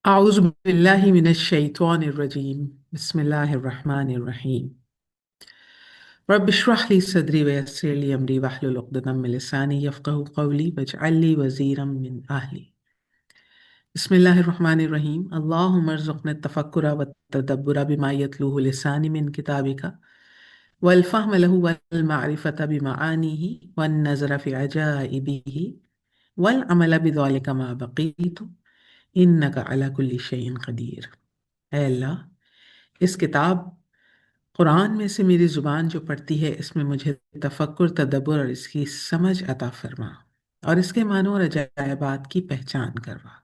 أعوذ بالله من الشيطان الرجيم بسم الله الرحمن الرحيم رب اشرح لي صدري ويسر لي أمري واحلل عقدة من لساني يفقهوا قولي واجعل لي وزيرا من أهلي بسم الله الرحمن الرحيم اللهم ارزقنا التفكر والتدبر بما يتلوه لساني من كتابك والفهم له والمعرفة بمعانيه والنظر في عجائبه والعمل بذلك ما بقيت إنك على كل شيء قدير اے اللہ اس کتاب قرآن میں سے میری زبان جو پڑھتی ہے اس میں مجھے تفکر تدبر اور اس کی سمجھ عطا فرما اور اس کے معنوں اور عجائبات کی پہچان کروا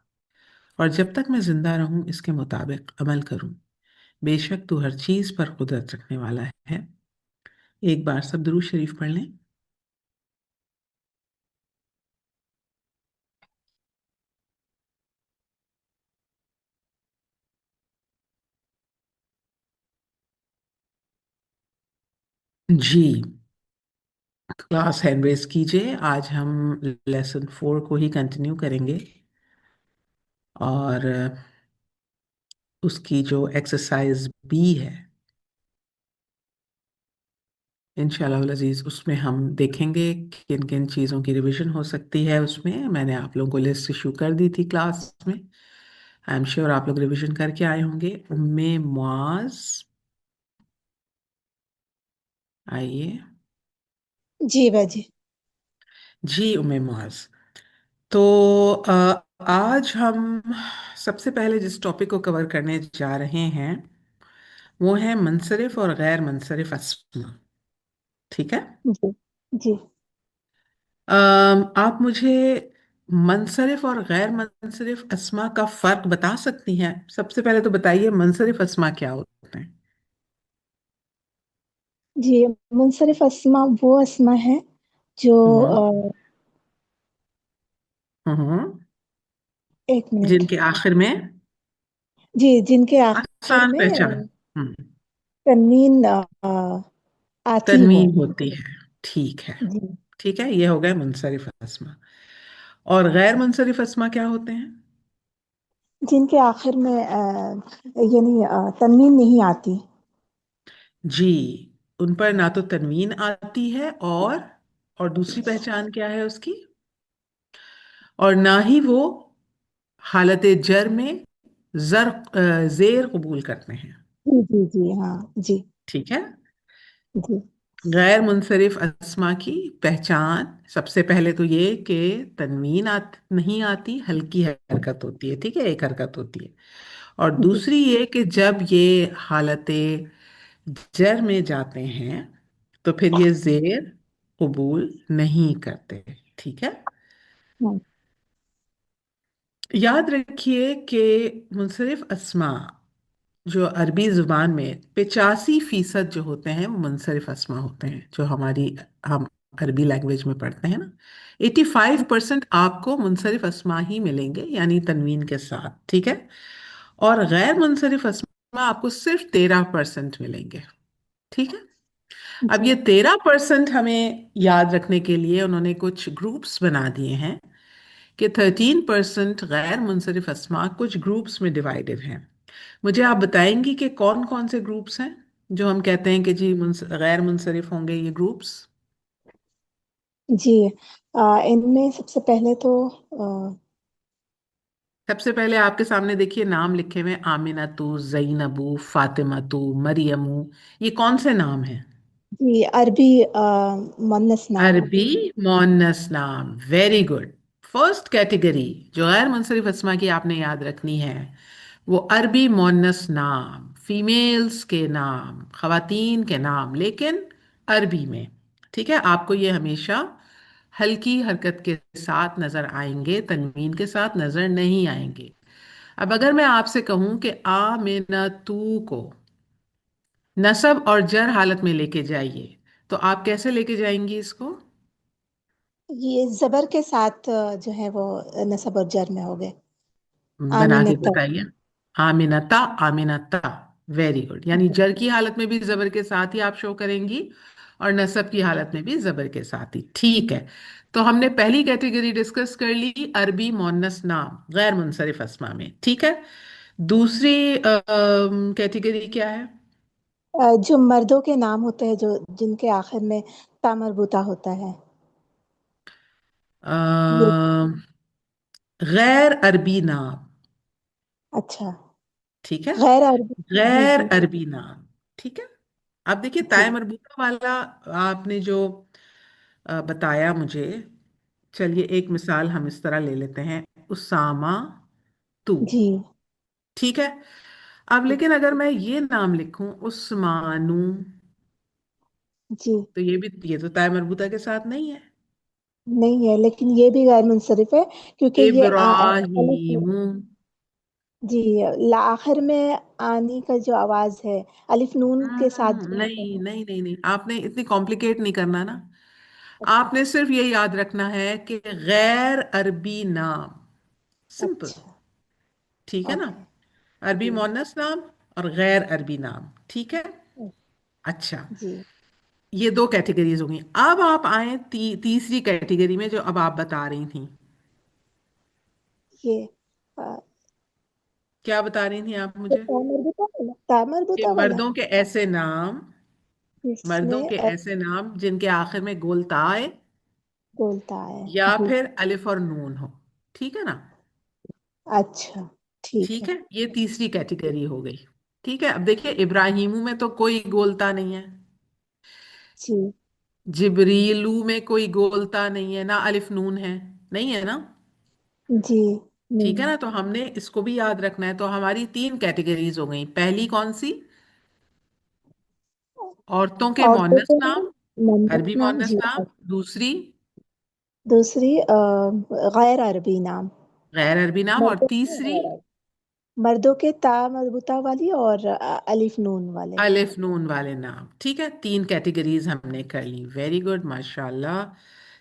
اور جب تک میں زندہ رہوں اس کے مطابق عمل کروں بے شک تو ہر چیز پر قدرت رکھنے والا ہے۔ ایک بار سب درود شریف پڑھ لیں۔ جی، کلاس ہینڈ ریز کیجئے۔ آج ہم لیسن 4 کو ہی کنٹینیو کریں گے اور اس کی جو ایکسرسائز بی ہے انشاءاللہ العزیز اس میں ہم دیکھیں گے کن کن چیزوں کی ریویژن ہو سکتی ہے۔ اس میں نے آپ لوگوں کو لسٹ ایشو کر دی تھی کلاس میں، آئی ایم شیور آپ لوگ ریویژن کر کے آئے ہوں گے۔ معاذ آئیے۔ جی باجی۔ جی معاذ، تو آج ہم سب سے پہلے جس ٹاپک کو کور کرنے جا رہے ہیں وہ ہے منصرف اور غیر منصرف اسما، ٹھیک ہے؟ جی جی آپ مجھے منصرف اور غیر منصرف اسما کا فرق بتا سکتی ہیں؟ سب سے پہلے تو بتائیے منصرف اسما کیا ہوتے ہیں؟ جی، منصرف اسما وہ اسما ہے جو ہوں ہوں ایک منٹ۔ جن کے آخر میں جی، جن کے آخر آسان میں پہچان ہوں تنوین آتی ہو۔ تنوین ہوتی ہے، ٹھیک ہے، جی، ٹھیک ہے، یہ ہو گئے منصرف اسما۔ اور غیر منصرف اسما کیا ہوتے ہیں؟ جن کے آخر میں یعنی تنوین نہیں آتی۔ جی، ان پر نہ تو تنوین آتی ہے اور دوسری پہچان کیا ہے اس کی؟ اور نہ ہی وہ حالت جر میں زیر قبول کرتے ہیں، جی جی جی ہاں جی ٹھیک ہے۔ جی غیر منصرف اسما کی پہچان سب سے پہلے تو یہ کہ تنوین نہیں آتی، ہلکی حرکت ہوتی ہے، ٹھیک ہے، ایک حرکت ہوتی ہے۔ اور جی دوسری یہ کہ جب یہ حالت جر میں جاتے ہیں تو پھر یہ زیر قبول نہیں کرتے، ٹھیک ہے۔ ہاں یاد رکھیے کہ منصرف اسما جو عربی زبان میں 85% جو ہوتے ہیں وہ منصرف اسما ہوتے ہیں، جو ہم عربی لینگویج میں پڑھتے ہیں نا، 85% آپ کو منصرف اسما ہی ملیں گے، یعنی تنوین کے ساتھ، ٹھیک ہے۔ اور غیر منصرف اسما آپ کو صرف 13% ملیں گے، ٹھیک ہے۔ اب جی یہ 13% ہمیں یاد رکھنے کے لیے انہوں نے کچھ گروپس بنا دیے ہیں کہ 13% غیر منصرف اسما کچھ گروپس میں ڈیوائیڈڈ ہیں۔ مجھے آپ بتائیں گی کہ کون کون سے گروپس ہیں جو ہم کہتے ہیں کہ جی غیر منصرف ہوں گے یہ گروپس؟ جی ان میں سب سے پہلے تو سب سے پہلے آپ کے سامنے دیکھیے نام لکھے ہوئے، آمنتو، زینبو، فاطمتو، مریمو، یہ کون سے نام ہیں؟ جی عربی مؤنث نام۔ عربی مؤنث نام، ویری گڈ۔ فرسٹ کیٹیگری جو غیر منصرف اسما کی آپ نے یاد رکھنی ہے وہ عربی مؤنث نام، فیمیلز کے نام، خواتین کے نام، لیکن عربی میں، ٹھیک ہے۔ آپ کو یہ ہمیشہ ہلکی حرکت کے ساتھ نظر آئیں گے، تنوین کے ساتھ نظر نہیں آئیں گے۔ اب اگر میں آپ سے کہوں کہ آمنتو کو نصب اور جر حالت میں لے کے جائیے تو آپ کیسے لے کے جائیں گی اس کو؟ یہ زبر کے ساتھ جو ہے وہ نصب اور جر میں ہو گئے۔ بنا کے آمینتا۔ بتائیے۔ آمنتا، آمنتا، ویری گڈ، یعنی جر کی حالت میں بھی زبر کے ساتھ ہی آپ شو کریں گی اور نصب کی حالت میں بھی زبر کے ساتھ ہی. ٹھیک ہے. تو ہم نے پہلی کیٹیگری ڈسکس کر لی، عربی مؤنث نام غیر منصرف اسما میں. ٹھیک ہے. دوسری کیٹیگری کیا ہے؟ جو مردوں کے نام ہوتے ہیں جو جن کے آخر میں تا مربوطہ ہوتا ہے. یہ غیر عربی نام. اچھا. ٹھیک ہے. غیر عربی. جی غیر جی عربی نام. ٹھیک ہے. اب دیکھیے جی تائے مربوطہ والا آپ نے جو بتایا مجھے، چلیے ایک مثال ہم اس طرح لے لیتے ہیں، اسامہ تو. جی ٹھیک ہے. اب جی لیکن اگر میں یہ نام لکھوں عثمانو، جی تو یہ تو تائے مربوطہ کے ساتھ نہیں ہے. نہیں ہے، لیکن یہ بھی غیر منصرف ہے کیونکہ یہ الف. ابراہیم. جی آخر میں آنے کا جو آواز ہے الف نون کے ساتھ جو ہوتا نہیں ہے. نہیں نہیں نہیں، آپ نے اتنی کمپلیکیٹ نہیں کرنا نا. اچھا آپ نے صرف یہ یاد رکھنا ہے کہ غیر عربی نام. سمپل. اچھا. ٹھیک ہے نا. اوکے. عربی جی مؤنث نام اور غیر عربی نام. ٹھیک ہے. اچھا. جی یہ دو کیٹیگریز ہوں گی. اب آپ آئیں تیسری کیٹیگری میں جو اب آپ بتا رہی تھیں. یہ کیا بتا رہی تھیں آپ مجھے؟ کہ مربوطہ والا مردوں کے ایسے نام، جس مردوں میں کے ایسے نام جن کے آخر میں گول تا آئے بولتا ہے. یا جی پھر الف اور نون ہو. ٹھیک ہے نا. اچھا. ٹھیک ہے. ٹھیک ہے. یہ تیسری کیٹیگری ہو گئی. ٹھیک ہے. اب دیکھیے ابراہیموں میں تو کوئی گولتا نہیں ہے، جی جبریلو میں کوئی گولتا نہیں ہے، نہ الف نون ہے. نہیں ہے نا. جی ٹھیک نہیں ہے ہے. نا. تو ہم نے اس کو بھی یاد رکھنا ہے. تو ہماری تین کیٹیگریز ہو گئیں. پہلی کون سی؟ عورتوں کے عورتوں مؤنث کے نام، مؤنث عربی نام. مؤنث جی. نام. دوسری دوسری غیر عربی نام. غیر عربی نام. اور مردوں کے تیسری غیر عربی. مردوں کے تا مربوطہ والی اور الف نون والے. الف نون والے نام. ٹھیک ہے. تین کیٹیگریز ہم نے کر لی. ویری گڈ، ماشاء اللہ.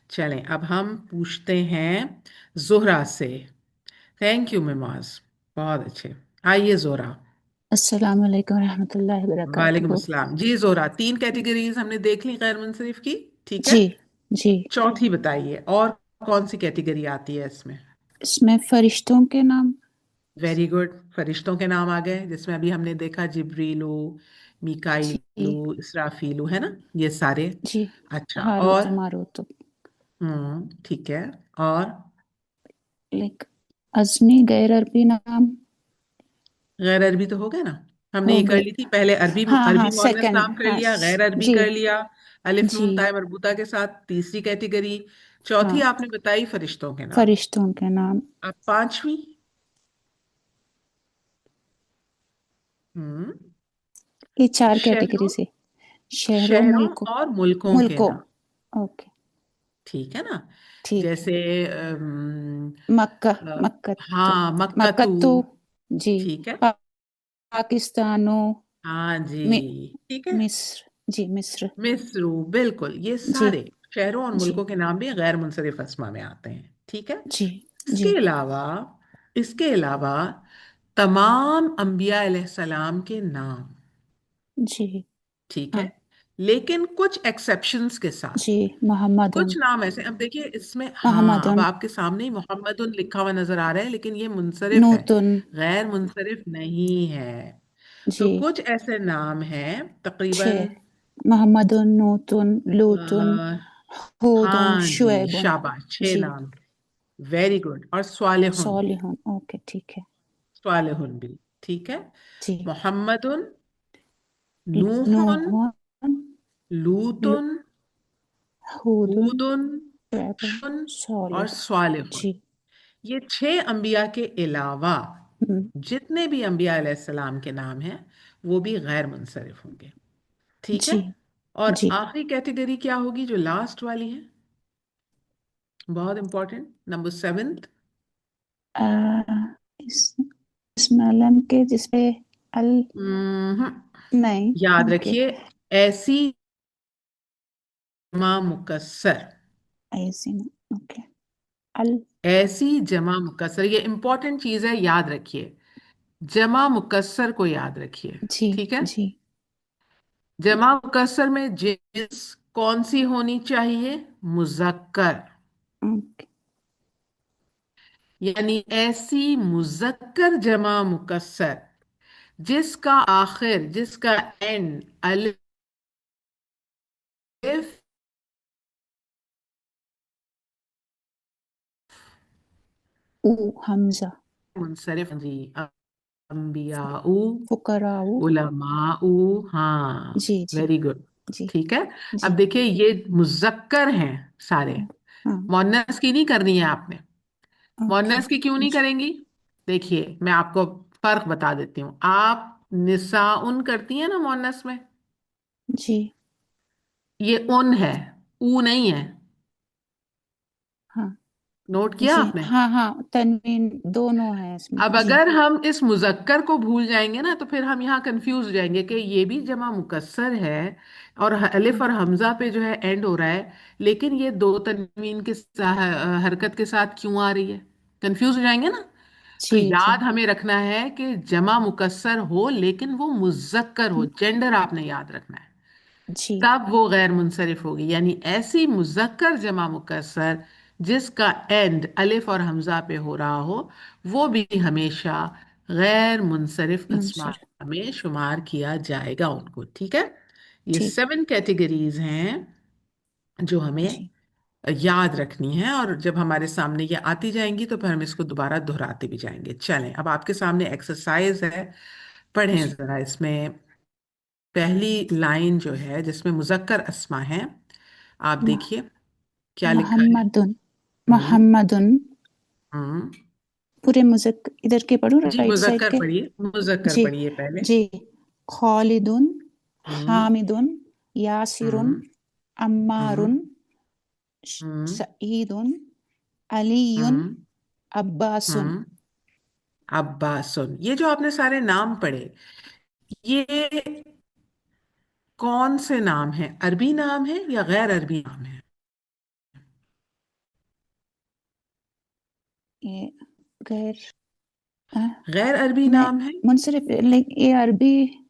چلیں اب ہم پوچھتے ہیں زہرا سے. تھینک یو مماز، بہت اچھے. آئیے زہرا. السلام علیکم ورحمۃ اللہ وعلیکم وبرکاتہ. السلام. جی زہرا، تین کیٹیگریز ہم نے دیکھ لی غیر منصرف کی. ٹھیک ہے. جی جی. چوتھی بتائیے، اور کون سی کیٹیگری آتی ہے اس میں؟ اس میں فرشتوں کے نام. Very good. فرشتوں کے نام آ گئے، جس میں ابھی ہم نے دیکھا جبریلو، جی میکائیلو، اسرافیلو، ہے نا یہ سارے. جی. اچھا. اور ہاروت و ماروت. ٹھیک ہے. اور لائک ازمی غیر عربی نام. غیر عربی تو ہو گیا نا. ہم نے ہو یہ کر گئے. لی تھی پہلے. عربی ہاں ہاں عربی مؤنث سیکنڈ نام کر ہاں لیا، غیر عربی جی کر لیا، الف جی. نون تائے مربوطہ کے ساتھ تیسری کیٹیگری. ہاں چوتھی آپ نے بتائی فرشتوں کے نام. فرشتوں کے نام. اب پانچویں. ہم، یہ چار کیٹیگری شہروں سے. شہروں شہروں ملکوں. اور ملکوں کے ملکوں. نام. اوکے. ٹھیک ہے نا. ٹھیک ہے. جیسے مکہ. آ، مکہ. ہاں مکہ. مکتو. جی. ٹھیک ہے. پاکستانو. ہاں جی. می- ٹھیک ہے. مصر. جی مصر. مصر، بالکل. یہ جی سارے شہروں اور جی ملکوں کے نام بھی غیر منصرف اسما میں آتے ہیں. ٹھیک ہے. جی اس جی کے علاوہ اس کے علاوہ تمام انبیاء علیہ السلام کے نام. جی. ٹھیک ہاں ہے. لیکن کچھ ایکسیپشنز کے ساتھ. جی. محمد. کچھ نام ایسے، اب دیکھیے اس میں، ہاں محمد. اب آپ کے سامنے ہی محمد لکھا ہوا نظر آ رہا ہے، لیکن یہ منصرف ہے، نوتن. غیر منصرف نہیں ہے. تو جی. کچھ ایسے نام ہیں تقریباً. 6. محمد. نوتن. لوتن. آ، ہودن. ہاں جی، شعیبن. شاباش، 6 جی. نام. Very good. اور صالحن. صالحون. اوکے ٹھیک ہے. صالحن بھی. ٹھیک ہے. جی. محمد، نوح، نوح. لوط، ہودن. ہود، شعیبن. شن اور صالح. صالح. جی. یہ 6 انبیاء کے علاوہ ہم، جتنے بھی انبیاء علیہ السلام کے نام ہیں وہ بھی غیر منصرف ہوں گے. ٹھیک ہے. جی اور جی. آخری کیٹیگری کیا ہوگی جو لاسٹ والی ہے؟ بہت امپورٹنٹ، نمبر 7. آ، اس اس میں علم کے جس پہ ال نہیں. یاد اوکے. رکھیے، ایسی جمع مکسر. ایسی میں. اوکے. ال. ایسی جمع مکسر، یہ امپورٹنٹ چیز ہے، یاد رکھیے. جمع مکسر کو یاد رکھیے. جی ٹھیک ہے. جی جمع مکسر میں جنس कौन सी होनी चाहिए? मुजक्कर, ओके। यानी ऐसी मुजक्कर जमा मुकस्सर जिसका आखिर, जिसका एंड अलिफ ऊ हमजा। मुनसरिफ, जी, अंबियाऊ, फुकराऊ। उलमाऊ, हाँ, जी जी वेरी गुड। जी ठीक है। अब जी। देखिए ये मुजक्कर हैं सारे, हाँ हाँ। मुअन्नस की नहीं करनी है आपने। ओके। मुअन्नस की क्यों नहीं जी करेंगी? देखिए मैं आपको फर्क बता देती हूँ। आप निसाउन करती हैं ना मुअन्नस में, जी। ये उन है, ऊ नहीं है। हाँ नोट किया जी। आपने? हाँ हाँ, तनवीन दोनों है इसमें। अब जी अगर हम इस मुजक्कर को भूल जाएंगे ना, तो फिर हम यहाँ कंफ्यूज हो जाएंगे कि ये भी जमा मुकस्सर है और अलिफ हाँ और हमजा पे जो है एंड हो रहा है, लेकिन ये दो तनवीन के हरकत के साथ क्यों आ रही है? कंफ्यूज हो जाएंगे ना। तो जी जी याद हमें रखना है कि जमा मुकस्सर हो लेकिन वो मुजक्कर हो, जेंडर आपने याद रखना है, जी तब वो गैर मुनसरिफ होगी। यानी ऐसी मुजक्कर जमा मुकस्सर जिसका एंड अलिफ और हमजा पे हो रहा हो, वो भी हमेशा गैर मुनसरिफ अस्मा मंसूर। में शुमार किया जाएगा उनको। ठीक है। ये ठीक। 7 कैटेगरीज हैं जो हमें जी याद रखनी है, और जब हमारे सामने ये आती जाएंगी तो फिर हम इसको दोबारा दोहराते भी जाएंगे। चलें, अब आपके सामने एक्सरसाइज है, पढ़ें जी। जरा इसमें। पहली लाइन जो है जिसमें मुजक्कर अस्मा है, आप मोह- देखिए क्या लिखा है। मोहम्मदुन। हम्म। मोहम्मदुन। हम्म। पूरे मुजक इधर के पढ़ूँ, जी, राइट साइड मुजक्कर के। पढ़िए, मुजक्कर जी पढ़िए पहले। जी। खालिदुन। हम्म। हामिदुन। यासिरुन। हम्म। हम्म। अम्मारुन। हम्म। सईदुन। अलीयुन। हम्म। अब्बासुन। हम्म। अब्बासुन, ये जो आपने सारे नाम पढ़े, ये कौन से नाम हैं? अरबी नाम है या गैर अरबी नाम है? ये गैर अ, गैर अरबी मैं नाम है? मुनसरिफ, लाइक ये अरबी।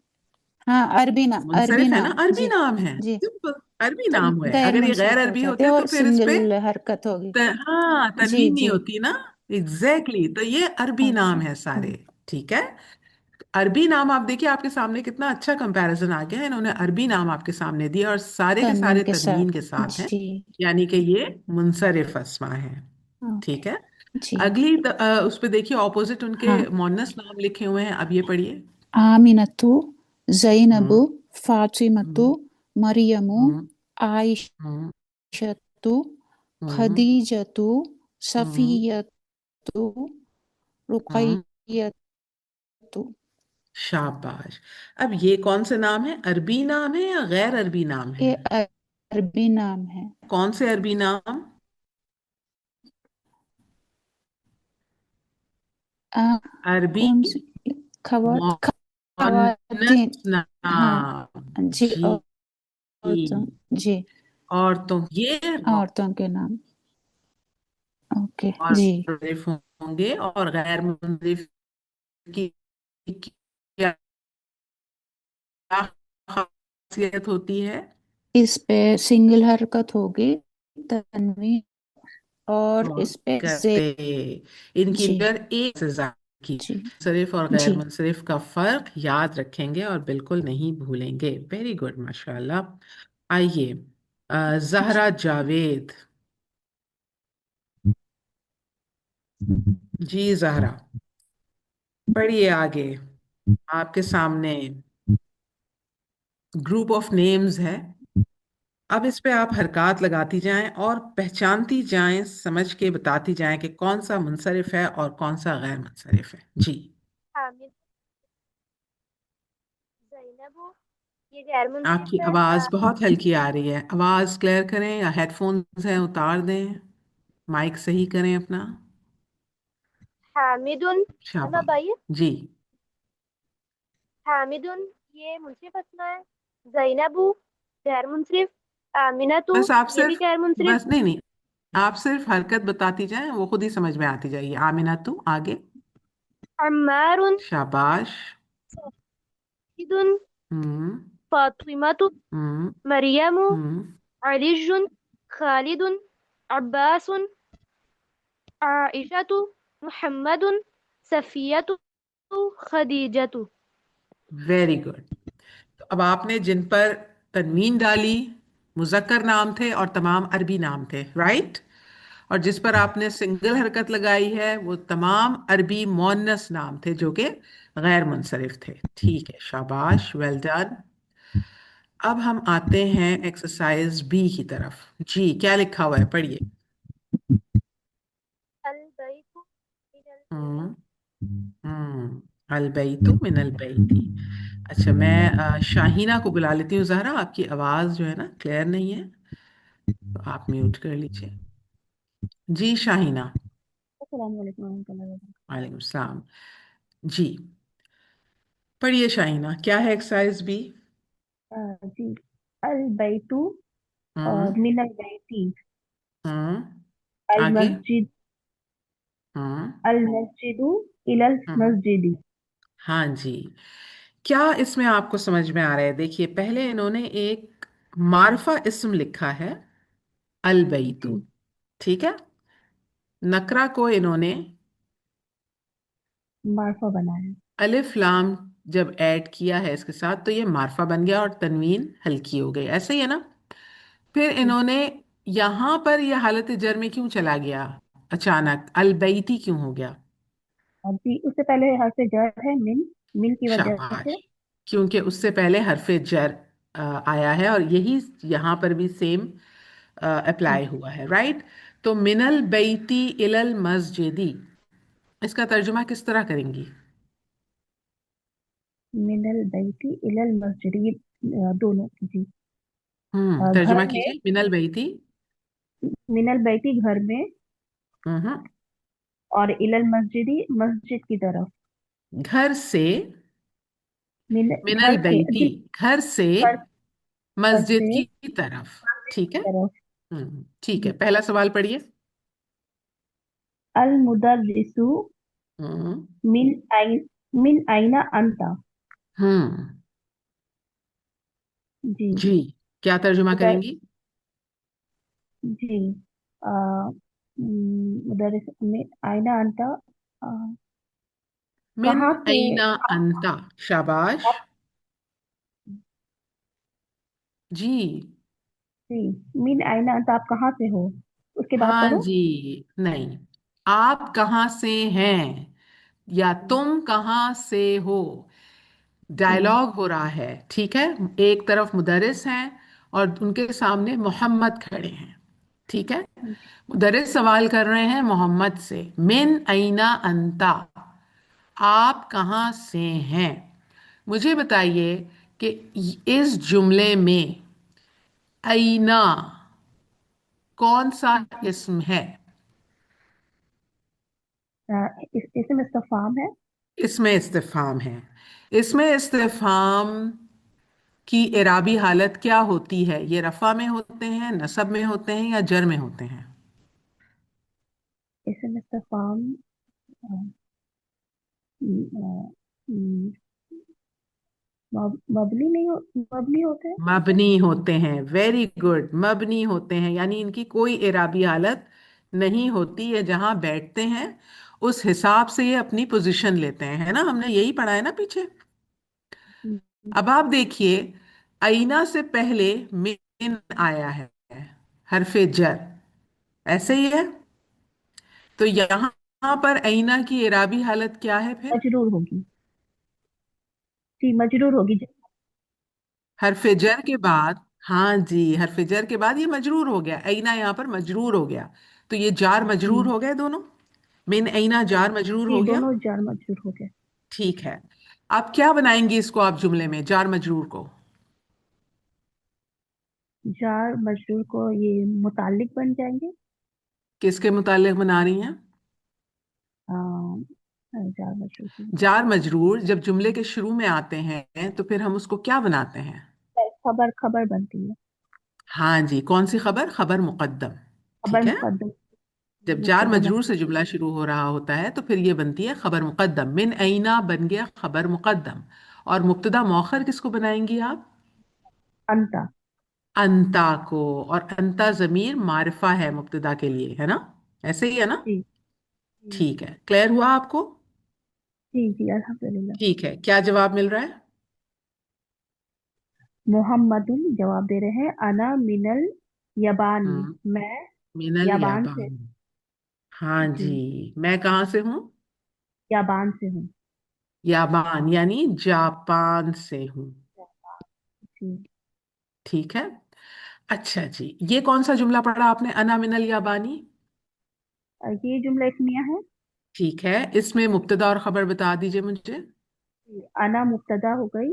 हाँ, अरबी मुनसरिफ है ना, नाम अरबी जी। नाम है, जी। सिंपल अरबी तो नाम हुए। गैर अगर ये गैर मुनसरिफ हो अरबी जाते होते हैं तो और फिर इस पे सिंगल हरकत होगी। हाँ जी तनवीन नहीं जी। होती ना। एग्जैक्टली exactly, तो ये अरबी ओके। नाम है सारे। ठीक है। अरबी नाम आप देखिए, आपके सामने कितना अच्छा कंपैरिजन आ गया है। इन्होंने अरबी नाम आपके सामने दिए और सारे के तनवीन सारे के तनवीन साथ। के साथ हैं, जी। यानी कि ये मुनसरिफ अस्मा है। ओके। ठीक है। जी। अगली उस पे देखिए ऑपोजिट उनके हाँ। मोनस नाम लिखे हुए हैं, अब ये पढ़िए। आमिनतु। जैनबु। हम्म। फातिमतु। हम्म। मरियमु। हम्म। आयशतु। हम्म। हम्म। खदीजतु। हम्म। सफियतु। हम्म। रुकैयतु। शाबाश। अब ये कौन से नाम है? अरबी नाम है या गैर अरबी नाम है? ये अरबी नाम है। कौन से अरबी नाम? आ, अरबी कौन सी? खवातीन। मोनस हाँ नाम। जी। जी। औरतों। जी। औरतों, ये औरतों के नाम। ओके और जी। मुनसरिफ होंगे, और गैर मुनसरिफ की क्या खासियत होती है? इस पे सिंगल हरकत होगी, तन्वीन, और और इस पे जे। करते इनकी जी अगर एक से ज्यादा की जी मुनसरिफ और गैर जी मुनसरिफ का फर्क याद रखेंगे और बिल्कुल नहीं भूलेंगे। वेरी गुड, माशाल्लाह। आइए, जी। जहरा जावेद। जी जहरा, पढ़िए आगे। आपके सामने ग्रुप ऑफ नेम्स है। अब इस पे आप हरकत लगाती जाएं और पहचानती जाएं, समझ के बताती जाएं कि कौन सा मुनसरिफ है और कौन सा गैर मुनसरिफ है। जी। हामिद। जैनबू। ये गैर आपकी मुंसिफ है। आवाज बहुत हल्की आ रही है, आवाज क्लियर करें या हेडफोन्स हैं उतार दें, माइक सही करें अपना। हामिदुन। अब शाबाश। आइए। जी। हामिदुन। ये मुंसिफ असमा है। जैनबू। गैर मुंसिफ। आमिनतु। बस आप ये भी सिर्फ, गैर मुंसिफ। बस नहीं नहीं, आप सिर्फ हरकत बताती जाएं, वो खुद ही समझ में आती जाएगी। आमिना तू आगे। अम्मारुन। शाबाश। सईदुन। हम्म। फातिमतु। हम्म। मरियमु। हम्म। علي، خالد، عباس، عائشة، محمد، صفیہ، خدیجہ۔ Very good. تو اب آپ نے جن پر تنوین ڈالی مذکر نام تھے اور تمام عربی نام تھے، رائٹ؟ اور جس پر آپ نے سنگل حرکت لگائی ہے وہ تمام عربی مؤنث نام تھے جو کہ غیر منصرف تھے. ٹھیک ہے، شاباش، ویل ڈن. اب ہم آتے ہیں ایکسرسائز بی کی طرف. جی کیا لکھا ہوا ہے، پڑھیے. البیت من ہوں البیت۔ ہوں البیت من البیتی. اچھا، میں شاہینہ کو بلا لیتی ہوں. زہرا، آپ کی آواز جو ہے نا کلیئر نہیں ہے، تو آپ میوٹ کر لیجیے. جی شاہینہ. السلام علیکم ورحمۃ اللہ وبرکاتہ۔ وعلیکم السلام. جی پڑھیے شاہینہ، کیا ہے ایکسرسائز بی؟ جی، البیت ہوں من البیتی، ہوں آگے. المسجد، ہوں المسجد الی ہوں المسجد۔ ہاں جی. کیا اس میں آپ کو سمجھ میں آ رہا ہے؟ دیکھیے، پہلے انہوں نے ایک معرفہ اسم لکھا ہے البیتو، جی، ٹھیک ہے. نکرہ کو انہوں نے معرفہ بنایا۔ الف لام جب ایڈ کیا ہے اس کے ساتھ تو یہ معرفہ بن گیا اور تنوین ہلکی ہو گئی، ایسے ہی ہے نا. پھر جی، انہوں نے یہاں پر یہ حالت جر میں کیوں چلا گیا اچانک، البیتی کیوں ہو گیا؟ جی، اس سے پہلے حرف جر ہے من، من کی وجہ سے۔ شاباش. کیونکہ اس سے پہلے حرف جر آیا ہے اور یہی یہاں پر بھی سیم جی، اپلائی ہوا ہے، رائٹ. تو من البیتی الی المسجدی، اس کا ترجمہ کس طرح کریں گی؟ من البیت الی المسجد، یہ دونوں جی۔ گھر ترجمہ میں، کیجیے. من البیتی. من البیتی گھر میں، ہوں اور الی المسجد مسجد کی طرف۔ گھر سے، من، من گھر سے البیتی جی، گھر سے گھر، گھر مسجد سے کی طرف. مسجد ٹھیک کی ہے. طرف ٹھیک ہے، جی۔ پہلا سوال پڑھیے. المدرس ہوں من أين، من أين أنت؟ ہوں جی، جی کیا ترجمہ مدر کریں گی؟ جی، مدرس من أين أنت، آ، من کہاں سے اینا آپ، انتا. شاباش. آپ جی جی، من أين أنت آپ کہاں سے ہو، اس کے بعد ہاں پڑھو۔ جی. نہیں، آپ کہاں سے ہیں یا تم کہاں سے ہو، جی، ڈائلاگ ہو رہا ہے، ٹھیک ہے. ایک طرف مدرس ہیں اور ان کے سامنے محمد کھڑے ہیں، ٹھیک ہے. مدرس سوال کر رہے ہیں محمد سے، من اینا انتا، آپ کہاں سے ہیں. مجھے بتائیے کہ اس جملے میں اینا کون سا اسم ہے؟ اس میں استفہام ہے۔ اس میں استفہام ہے. اس میں استفہام کی اعرابی حالت کیا ہوتی ہے؟ یہ رفع میں ہوتے ہیں، نصب میں ہوتے ہیں یا جر میں ہوتے ہیں؟ اس میں استفہام آ، آ، مبنی نہیں ہو، مبنی ہوتے ہیں۔ مبنی ہوتے ہیں. ویری گڈ، مبنی ہوتے ہیں، یعنی ان کی کوئی اعرابی حالت نہیں ہوتی ہے. جہاں بیٹھتے ہیں اس حساب سے یہ اپنی پوزیشن لیتے ہیں، ہے نا. ہم نے یہی پڑھا ہے نا پیچھے. اب آپ دیکھیے، اینا سے پہلے من آیا ہے، حرف جر، ایسے ہی ہے. تو یہاں پر اینا کی اعرابی حالت کیا ہے پھر؟ مجرور ہوگی، جی مجرور ہوگی جی۔ حرف جر کے بعد، ہاں جی، حرف جر کے بعد یہ مجرور ہو گیا. اینا یہاں پر مجرور ہو گیا، تو یہ جار جی، مجرور ہو گئے دونوں. من اینا جار مجرور جی ہو گیا. دونوں جار مجرور ہو گئے۔ ٹھیک ہے. اب کیا بنائیں گے اس کو آپ جملے میں، جار مجرور کو؟ جار مجرور کو یہ متعلق بن جائیں گے۔ کس کے متعلق بنا رہی ہیں؟ جار مجرور کی جار مجرور جب جملے کے شروع میں آتے ہیں تو پھر ہم اس کو کیا بناتے ہیں؟ خبر، خبر بنتی ہے۔ ہاں جی، کون سی خبر؟ خبر مقدم. خبر ٹھیک ہے. مقدم، جب جار مبتدا مجرور سے مخصوص۔ جملہ شروع ہو رہا ہوتا ہے تو پھر یہ بنتی ہے خبر مقدم. من اینا بن گیا خبر مقدم. اور مبتدا مؤخر کس کو بنائیں گی آپ؟ انتا، अंता को, और अंता ज़मीर मारिफा है मुब्तदा के लिए, है ना? ऐसे ही है ना? जी जी ठीक है, क्लियर हुआ आपको? जी जी अल्हम्दुलिल्लाह। ठीक है, क्या जवाब मिल रहा है? मोहम्मदुन जवाब दे रहे हैं, अना मिनल यबानी, हम्म मैं मिनल याबान से। याबान। हाँ जी, जी, मैं कहाँ से हूँ? याबान से हूँ। याबान यानी जापान से हूँ। जी, ठीक है। अच्छा जी, ये कौन सा जुमला पढ़ा आपने, अना मिनल याबानी? ये जुमला इसमिया है। ठीक है, इसमें मुब्तदा और खबर बता दीजिए मुझे। जी, अना मुब्तदा हो गई,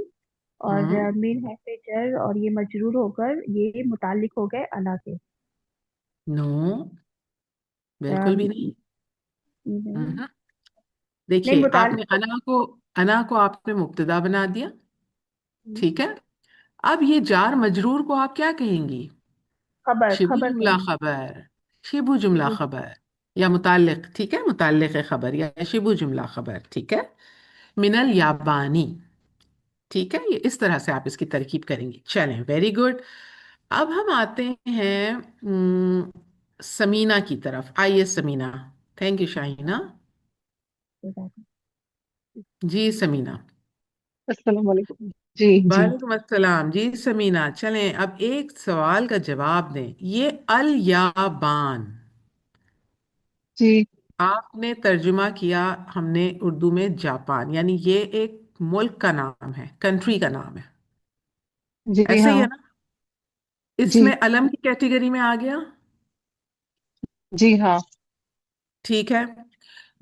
और हम्म मीन हर्फ जर, और ये मजरूर होकर ये मुतालिक हो गए अना के। नो, बिल्कुल भी अम, नहीं। नहीं, हम्म नहीं देखिए, मुतालिक आपने हो। अना को आपने मुब्तदा बना दिया। हम्म, ठीक है। अब ये जार मजरूर को आप क्या कहेंगी? खबर शिबु खबर जुमला कहेंगे। खबर, शिबु जुमला शिबू। खबर, या मुताल्लिक, ठीक है, मुताल्लिक खबर या शिबु जुमला खबर, ठीक है। मिनल याबानी, ठीक है, ये इस तरह से आप इसकी तरकीब करेंगी। चलें, वेरी गुड। अब हम आते हैं समीना की तरफ। आइए समीना। Thank you Shaheena. कोई बात नहीं। जी समीना। अस्सलाम वालेकुम। जी जी वालेकुम अस्सलाम जी समीना। चलें, अब एक सवाल का जवाब दें। ये अल याबान जी आपने तर्जुमा किया हमने उर्दू में जापान, यानी ये एक मुल्क का नाम है, कंट्री का नाम है। जी ऐसे ही है हाँ। ना? जी इसमें अलम की कैटेगरी में आ गया। जी हाँ। ठीक है।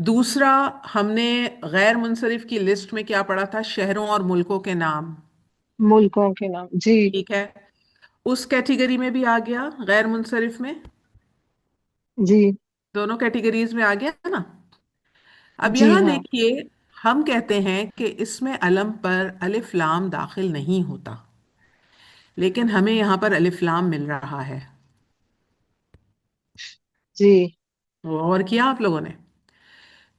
दूसरा, हमने गैर मुनसरिफ की लिस्ट में क्या पढ़ा था? शहरों और मुल्कों के नाम। मुल्कों के नाम। जी ठीक है, उस कैटेगरी में भी आ गया, गैर मुनसरिफ में। जी दोनों कैटेगरीज में आ गया है ना? अब जी यहां हाँ। देखिए, हम कहते हैं कि इसमें अलम पर अलिफ लाम दाखिल नहीं होता, लेकिन हमें यहां पर अलिफ लाम मिल रहा है। जी और किया आप लोगों ने।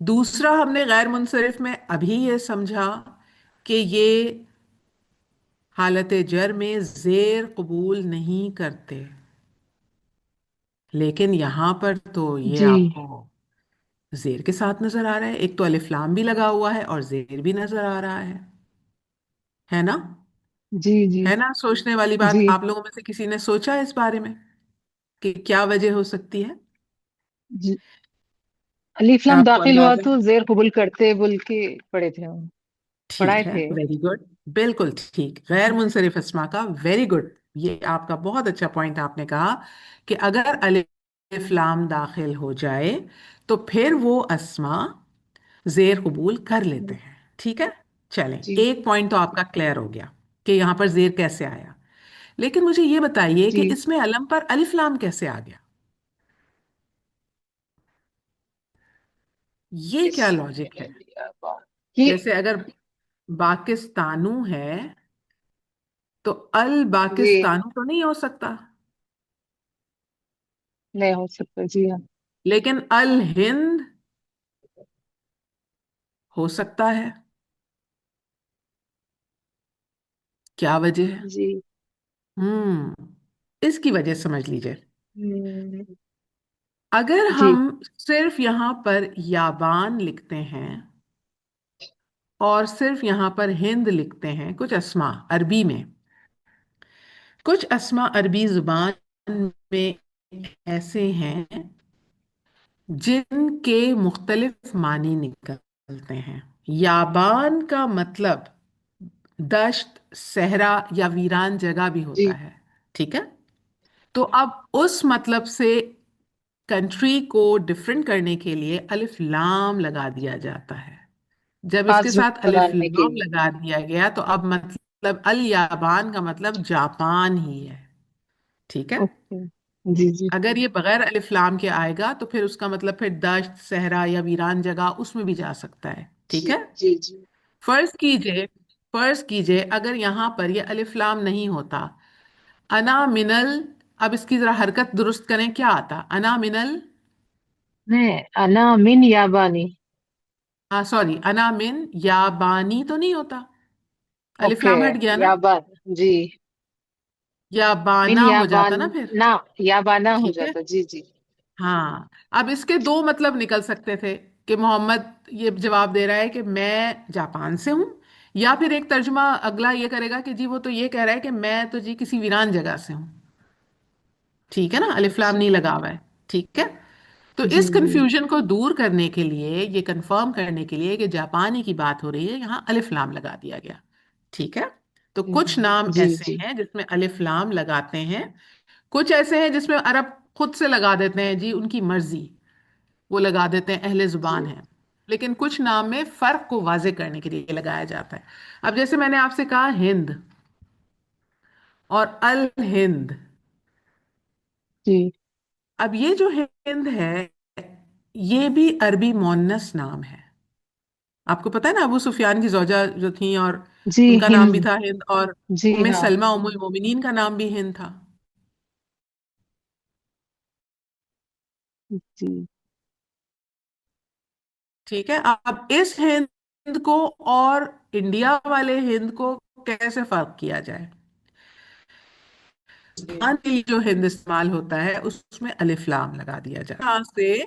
दूसरा, हमने गैर मुनसरिफ में अभी ये समझा कि ये हालत जर में जेर कबूल नहीं करते, लेकिन यहां पर तो ये जी आपको जेर के साथ नजर आ रहा है। एक तो अलिफ लाम भी लगा हुआ है और जेर भी नजर आ रहा है ना? जी जी है ना सोचने वाली बात? जी आप लोगों में से किसी ने सोचा इस बारे में कि क्या वजह हो सकती है? जी। अलीफ लाम आपको दाखिल हुआ अंदाजा? तो जेर कबूल करते बोल के पढ़े थे हम, ठीक पढ़ाए है, थे। वेरी गुड, बिल्कुल ठीक, गैर मुनसरिफ अस्मा का, वेरी गुड। ये आपका बहुत अच्छा पॉइंट आपने कहा कि अगर अलिफ लाम दाखिल हो जाए तो फिर वो अस्मा जेर कबूल कर लेते हैं। ठीक है। चलें, जी एक पॉइंट तो आपका क्लियर हो गया कि यहाँ पर जेर कैसे आया। लेकिन मुझे ये बताइए कि जी। इसमें अलम पर अलिफ लाम कैसे आ गया? ये क्या इसमें लॉजिक है? ये जैसे अगर पाकिस्तानू है तो अल जी पाकिस्तानू तो नहीं हो सकता, नहीं हो सकता। जी हाँ। लेकिन अल हिंद हो सकता है। क्या वजह है? जी इसकी वजह समझ लीजिए। हम्म, अगर जी हम सिर्फ यहां पर याबान लिखते हैं और सिर्फ यहां पर हिंद लिखते हैं, कुछ अस्मा अरबी में, कुछ अस्मा अरबी जुबान में ऐसे हैं जिनके मुख्तलिफ मानी निकलते हैं। याबान का मतलब दश्त, सहरा या वीरान जगह भी होता जी। है। ठीक है। तो अब उस मतलब से कंट्री को डिफरेंट करने के लिए अलिफ लाम लगा दिया जाता है। जब इसके खास साथ अलिफ बनाने के लाम लिए। लगा दिया गया तो अब मतलब अल याबान का मतलब जापान ही है। ठीक है। ओके। जी जी अगर ये बगैर अलिफ लाम के आएगा तो फिर उसका मतलब फिर दश्त, सहरा या वीरान जगह उसमें भी जा सकता है। ठीक जी है। जी जी फर्ज कीजिए, फर्ज कीजिए अगर यहां पर ये अलिफ लाम नहीं होता, अना मिनल, अब इसकी जरा हरकत दुरुस्त करें, क्या आता? अना मिनल, नहीं, अना मिन याबानी। सॉरी, अना मिन याबानी तो नहीं होता, अलिफ ओके। लाम हट गया ना? याबान। जी या मिन बाना हो जाता ना फिर। याबाना, याबाना हो ठीक है। जाता। जी जी। हाँ, अब इसके दो मतलब निकल सकते थे कि मोहम्मद ये जवाब दे रहा है कि मैं जापान से हूँ, या फिर एक तर्जुमा अगला ये करेगा कि जी वो तो ये कह रहा है कि मैं तो जी किसी वीरान जगह से हूँ। ठीक है ना, अलिफ लाम नहीं लगा हुआ है। ठीक है। तो जी इस जी कंफ्यूजन को दूर करने के लिए, ये कंफर्म करने के लिए कि जापानी की बात हो रही है, यहाँ अलिफ लाम लगा दिया गया। ठीक है। तो कुछ नाम जी ऐसे जी हैं जिसमें अलिफ लाम लगाते हैं, कुछ ऐसे हैं जिसमें अरब खुद से लगा देते हैं, जी उनकी मर्जी, वो लगा देते हैं, अहले जुबान जी है। लेकिन कुछ नाम में फर्क को वाजे करने के लिए लगाया जाता है। अब जैसे मैंने आपसे कहा हिंद और अल हिंद, जी अब ये जो हिंद है ये भी अरबी मोन्नस नाम है। आपको पता है ना, अबू सुफियान की जोजा जो थी, और जी। उनका नाम भी हिंद। था हिंद, और जी उम्मे हाँ। सलमा उम्मुल मोमिनीन का नाम भी हिंद था। जी ठीक है। अब इस हिंद को और इंडिया वाले हिंद को कैसे फर्क किया जाए। जी पान के लिए जो हिंद इस्तेमाल होता है उसमें अलिफ लाम लगा दिया जाए। यहाँ से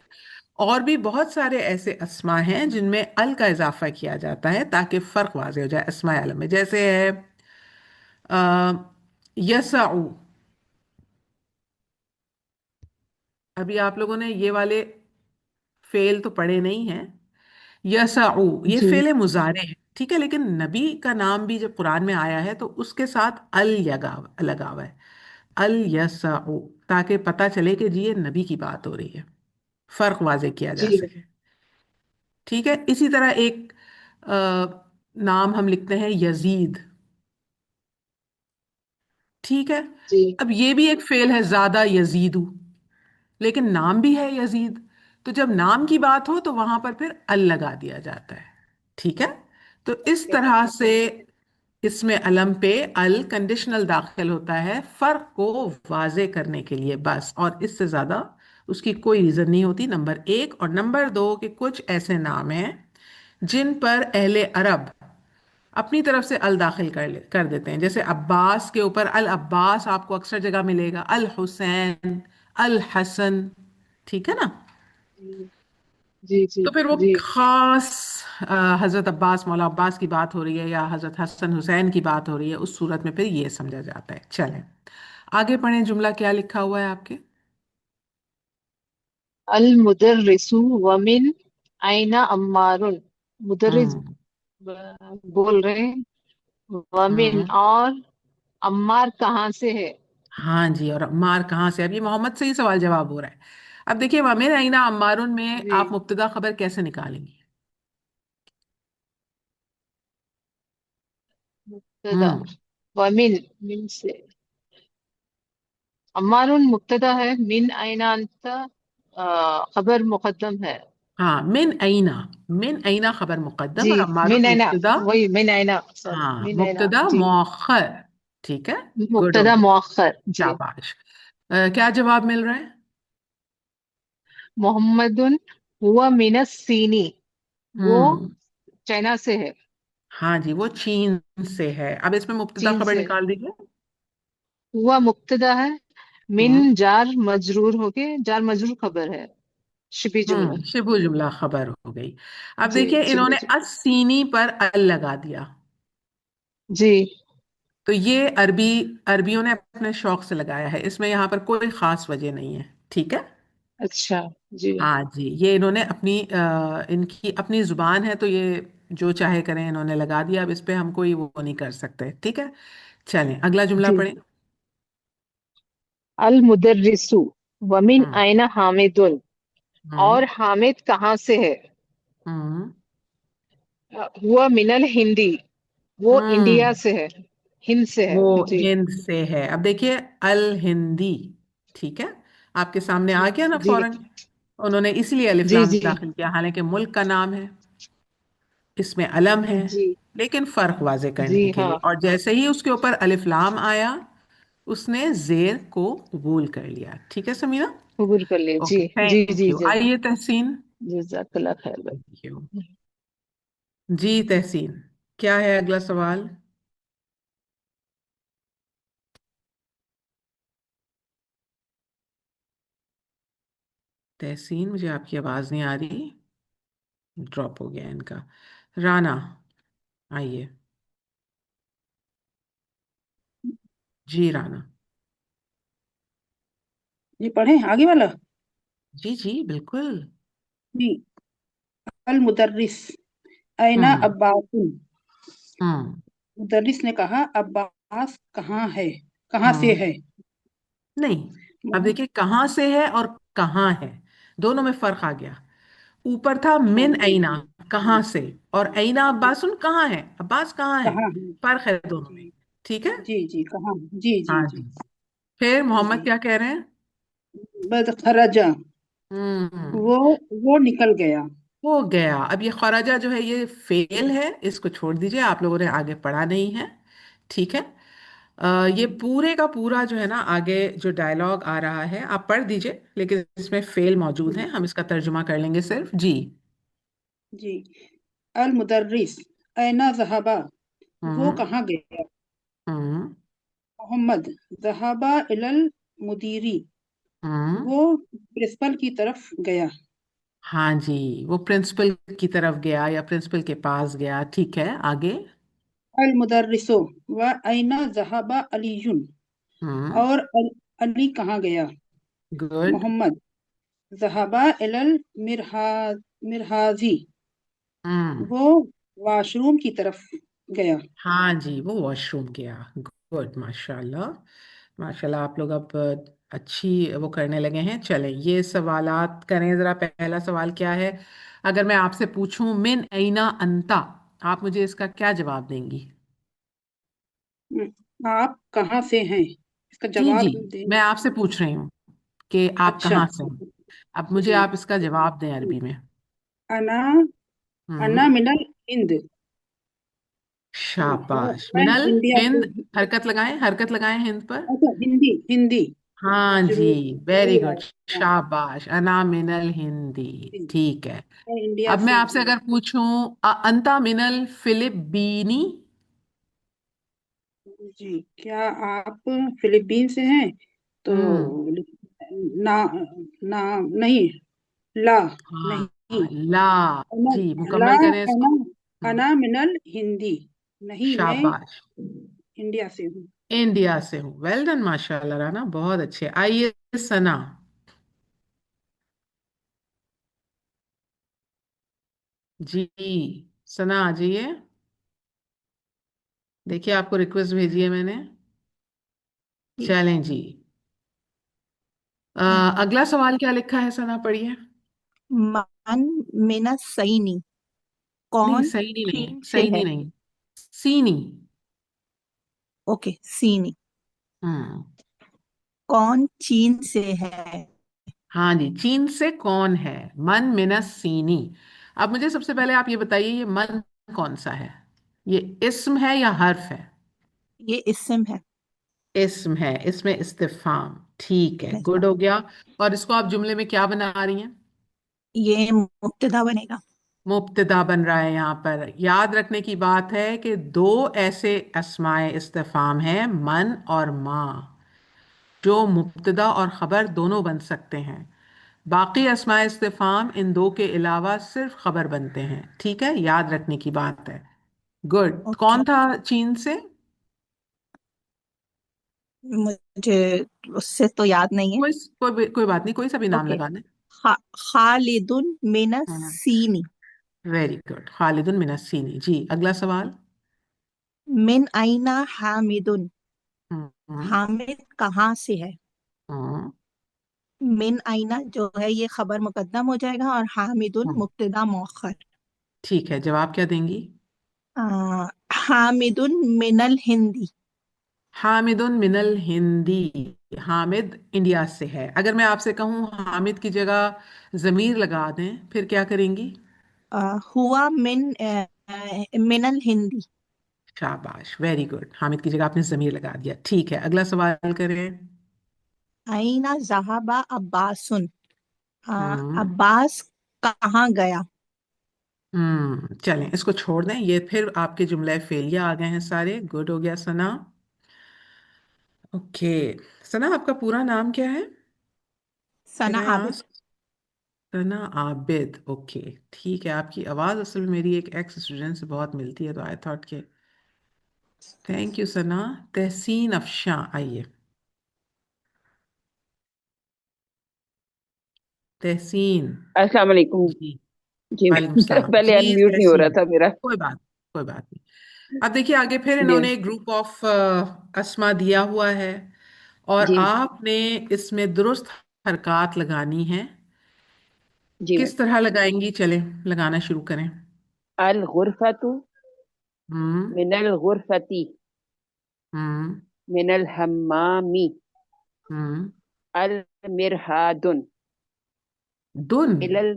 और भी बहुत सारे ऐसे अस्मा हैं जिनमें अल का इजाफा किया जाता है ताकि फर्क वाज़े हो जाए अस्माए आलम में। जैसे है यसऊ। अभी आप लोगों ने ये वाले फेल तो पढ़े नहीं हैं। यसऊ ये जी फेल मुजारे है, ठीक है, लेकिन नबी का नाम भी जब कुरान में आया है तो उसके साथ अल लगा हुआ है, अल यसऊ, ताकि पता चले कि जी ये नबी की बात हो रही है, फर्क वाजे किया जा जी सके। ठीक है। इसी तरह एक नाम हम लिखते हैं यजीद। ठीक है। जी अब ये भी एक फेल है, ज्यादा यजीदू, लेकिन नाम भी है यजीद। तो जब नाम की बात हो तो वहां पर फिर अल लगा दिया जाता है। ठीक है। तो इस तरह से इसमें अलम पे अल कंडीशनल दाखिल होता है फर्क को वाजे करने के लिए बस, और इससे ज्यादा उसकी कोई रीजन नहीं होती, नंबर एक। और नंबर दो कि कुछ ऐसे नाम हैं जिन पर अहले अरब अपनी तरफ से अल दाखिल कर देते हैं। जैसे अब्बास के ऊपर अल अब्बास आपको अक्सर जगह मिलेगा, अल हुसैन, अल हसन। ठीक है ना। जी जी तो फिर वो जी। खास हजरत अब्बास, मौला अब्बास की बात हो रही है या हजरत हसन हुसैन की बात हो रही है, उस सूरत में फिर ये समझा जाता है। चलें आगे पढ़ें, जुमला क्या लिखा हुआ है आपके। अल मुदर्रिसु वमिन आइना अम्मारुन। मुदर्रिस हम्म। बोल रहे हैं। वमिन हम्म। और अम्मार कहाँ से है। हाँ जी, और अम्मार कहाँ से। अब ये मोहम्मद से ही सवाल जवाब हो रहा है। अब देखिए, वमिन अइना अम्मारुन में जी। आप मुब्तदा खबर कैसे निकालेंगी। मुब्तदा। हम्म। वमिन मिन से। अम्मारुन मुब्तदा है, मिन आइना अंत खबर मुकद्दम है। हाँ, मिन अइना खबर मुकद्दम, जी। और अम्मारुन मिन आइना, मुब्तदा। वही मिन आइना, सॉरी हाँ, मिन आइना मुब्तदा जी। मौखर। ठीक है। गुड हो मुब्तदा गया। मुअख्खर जी। शाबाश। क्या जवाब मिल रहा है। मोहम्मदुन हुआ मिनस सीनी। वो हम्म। चाइना से है। हाँ जी, वो चीन से है। अब इसमें मुब्तदा चीन खबर से। निकाल दीजिए। हुआ मुब्तदा है, हम्म। मिन जार मजरूर होके जार मजरूर खबर है। शिबी जुमला। शिबु जुमला खबर हो गई। अब जी देखिए, शिबी इन्होंने जुमला। अस्सीनी पर अल लगा दिया। जी। तो ये अरबियों ने अपने शौक से लगाया है, इसमें यहाँ पर कोई खास वजह नहीं है। ठीक है। अच्छा। जी हाँ जी, ये इन्होंने अपनी इनकी अपनी जुबान है तो ये जो चाहे करें, इन्होंने लगा दिया। अब इस पे हम कोई वो नहीं कर सकते। ठीक है। चलें अगला जुमला जी। पढ़ें। अल मुदर्रिसु वमिन हम्म। आइना हामिदुन। हम्म। और हामिद कहाँ से है। हम्म। हुआ मिनल हिंदी। वो इंडिया हम्म। से है, हिंद से है वो जी। हिंद से है। अब देखिए, अल हिंदी। ठीक है। आपके सामने आ गया ना जी फौरन। उन्होंने इसलिए अलिफ जी लाम जी दाखिल किया, हालांकि मुल्क का नाम है, इसमें अलम है, जी लेकिन फर्क वाजे जी करने के लिए। हाँ। और जैसे ही उसके ऊपर अलिफ लाम आया, उसने जेर को कबूल कर लिया। ठीक है समीरा। कबूल कर लिए जी। ओके, जी थैंक जी यू। जी। आइए तहसीन। जज़ाकल्लाह खैर थैंक यू। भाई। जी तहसीन, क्या है अगला सवाल। तहसीन, मुझे आपकी आवाज नहीं आ रही, ड्रॉप हो गया इनका। राना, आइए। जी राना। ये पढ़े आगे वाला। जी जी बिल्कुल। जी। अल मुदर्रिस ऐना हम्म अब्बासुन। हम्म मुदर्रिस ने कहा अब्बास कहाँ है, कहाँ से हम्म है। नहीं, अब मोहम्मद। देखिए कहाँ से है और कहाँ है, दोनों में फर्क आ गया। ऊपर था हाँ मिन ऐना, जी, कहाँ से, और ऐना अब्बासुन, कहाँ है, अब्बास कहाँ है। कहाँ है। फर्क है दोनों में। जी ठीक है। जी जी, कहाँ, जी जी हाँ जी। जी। फिर मोहम्मद जी। क्या कह रहे हैं? बद खरजा, हम्म वो वो निकल गया। हो गया। अब ये खराजा जो है ये फेल है, इसको छोड़ दीजिए, आप लोगों ने आगे पढ़ा नहीं है। ठीक है। ये पूरे का पूरा जो है ना आगे जो डायलॉग आ रहा है आप पढ़ दीजिए, लेकिन इसमें फेल मौजूद है, जी हम इसका तर्जुमा कर लेंगे सिर्फ। जी। जी। अल मुदर्रिस ऐना ज़हबा, वो हम्म कहाँ गया। हम्म मोहम्मद ज़हबा इलल मुदीरी, हम्म वो प्रिंसिपल की तरफ गया। हाँ जी, वो प्रिंसिपल की तरफ गया या प्रिंसिपल के पास गया। ठीक है, आगे। अल मुदर्रिसो व ऐना ज़हबा अलीयुन, हम्म और अली कहाँ गया। गुड। मोहम्मद ज़हबा इलल मिरहाजी, हम्म वो वॉशरूम की तरफ गया। हाँ जी, वो वॉशरूम गया। गुड, माशाल्लाह। माशाल्लाह, आप लोग अब अच्छी वो करने लगे हैं। चलें, ये सवालात करें ज़रा। पहला सवाल क्या है? अगर मैं आपसे पूछूं मिन ऐना अंता, आप मुझे इसका क्या जवाब देंगी? आप कहाँ से हैं, इसका जी जी, जवाब दे। मैं आपसे पूछ रही हूँ कि आप अच्छा कहाँ से हैं। अब मुझे जी। आप इसका जवाब दें अरबी में। अना अना हम्म मिनल हिंद, शाबाश। मैं मिनल इंडिया से हिंद, हूँ। हरकत लगाएं, हरकत लगाएं हिंद पर। अच्छा, हिंदी हिंदी। हाँ जी, जरूर वेरी जरूर गुड। हाँ, शाबाश, अना मिनल हिंदी। जी, ठीक है। मैं इंडिया अब मैं से आपसे हूँ। अगर पूछूं अंता मिनल फिलिपीनी। जी, क्या आप फिलीपीन से हैं। तो हम्म ना ना नहीं, ला नहीं, हाँ ला। अना जी, ला मुकम्मल करें इसको। अना अना मिनल हिंदी, नहीं मैं शाबाश। इंडिया से हूँ। इंडिया से हूँ। वेल डन, माशाल्लाह राना, बहुत अच्छे। आइए सना। जी, सना आ जाइए। देखिए, आपको रिक्वेस्ट भेजी है मैंने। जी। चलें जी। अगला सवाल क्या लिखा है सना, पढ़िए। मन मिना सईनी, नहीं, कौन सही नहीं, नहीं चीन से सही नहीं, है। नहीं सीनी। ओके, सीनी, हम्म कौन चीन से है। हाँ जी, चीन से कौन है। मन मिनस सीनी। अब मुझे सबसे पहले आप ये बताइए, ये मन कौन सा है? ये इस्म है या हर्फ है? ये इस्म है। इस्म है, इसमें इस्तिफाम। ठीक है, इसमें गुड इसका हो गया। और इसको आप जुमले में क्या बना रही हैं? ये मुब्तदा बनेगा। मुब्तदा बन रहा है यहाँ पर। याद रखने की बात है कि दो ऐसे अस्माए इस्तिफाम हैं, मन और माँ, जो मुब्तदा और खबर दोनों बन सकते हैं। बाकी अस्माए इस्तिफाम इन दो के अलावा सिर्फ खबर बनते हैं। ठीक है, याद रखने की बात है। गुड। ओके, कौन था चीन से? मुझे उससे तो याद नहीं है। कोई बात नहीं, कोई सा भी नाम ओके, लगाना। खालिदुन मिना सीनी, वेरी गुड, खालिदुन मिनस्सीनी। जी, अगला सवाल। मिन आइना हामिदुन, हम्म हम्म हामिद कहाँ से है। हम्म, मिन आइना जो है ये खबर मुकद्दम हो जाएगा और हामिदुन हम्म। मुब्तदा मौखर। ठीक है, जवाब क्या देंगी? हामिदुन मिनल हिंदी। हामिदुन मिनल हिंदी। हामिद इंडिया से है। अगर मैं आपसे कहूँ हामिद की जगह जमीर लगा दें, फिर क्या करेंगी? हुआ मिनल हिंदी। शाबाश, वेरी गुड। हामिद की जगह आपने जमीर लगा दिया। ठीक है, अगला सवाल करें। आइना जहाबा अब्बासुन, हम्म अब्बास कहाँ गया। चलें, इसको छोड़ दें, ये फिर आपके जुमले फेलिया आ गए हैं सारे। गुड हो गया सना। ओके। सना, आपका पूरा नाम क्या है? Can Sana I Abid. Ask? Sana Abid, okay ठीक है। आपकी आवाज़ असल में मेरी एक एक्स स्टूडेंट से बहुत मिलती है, तो आई थॉट के थैंक यू सना। तहसीन अफशां, आइए। तहसीन। अस्सलाम वालेकुम। जी, जी वालेकुम सलाम पहले जी। अनम्यूट नहीं हो रहा तहसीन, था मेरा। कोई बात नहीं। अब देखिए आगे फिर जी इन्होंने एक ग्रुप ऑफ अस्मा दिया हुआ है, और जी आपने इसमें दुरुस्त हरकत लगानी है। जी किस तरह लगाएंगी, चलें लगाना शुरू करें। अल गुरफतु हम्म मिनल गुरफती हम्म मिनल हम्मामी हम्म अल मिरहादुन दुन, इलल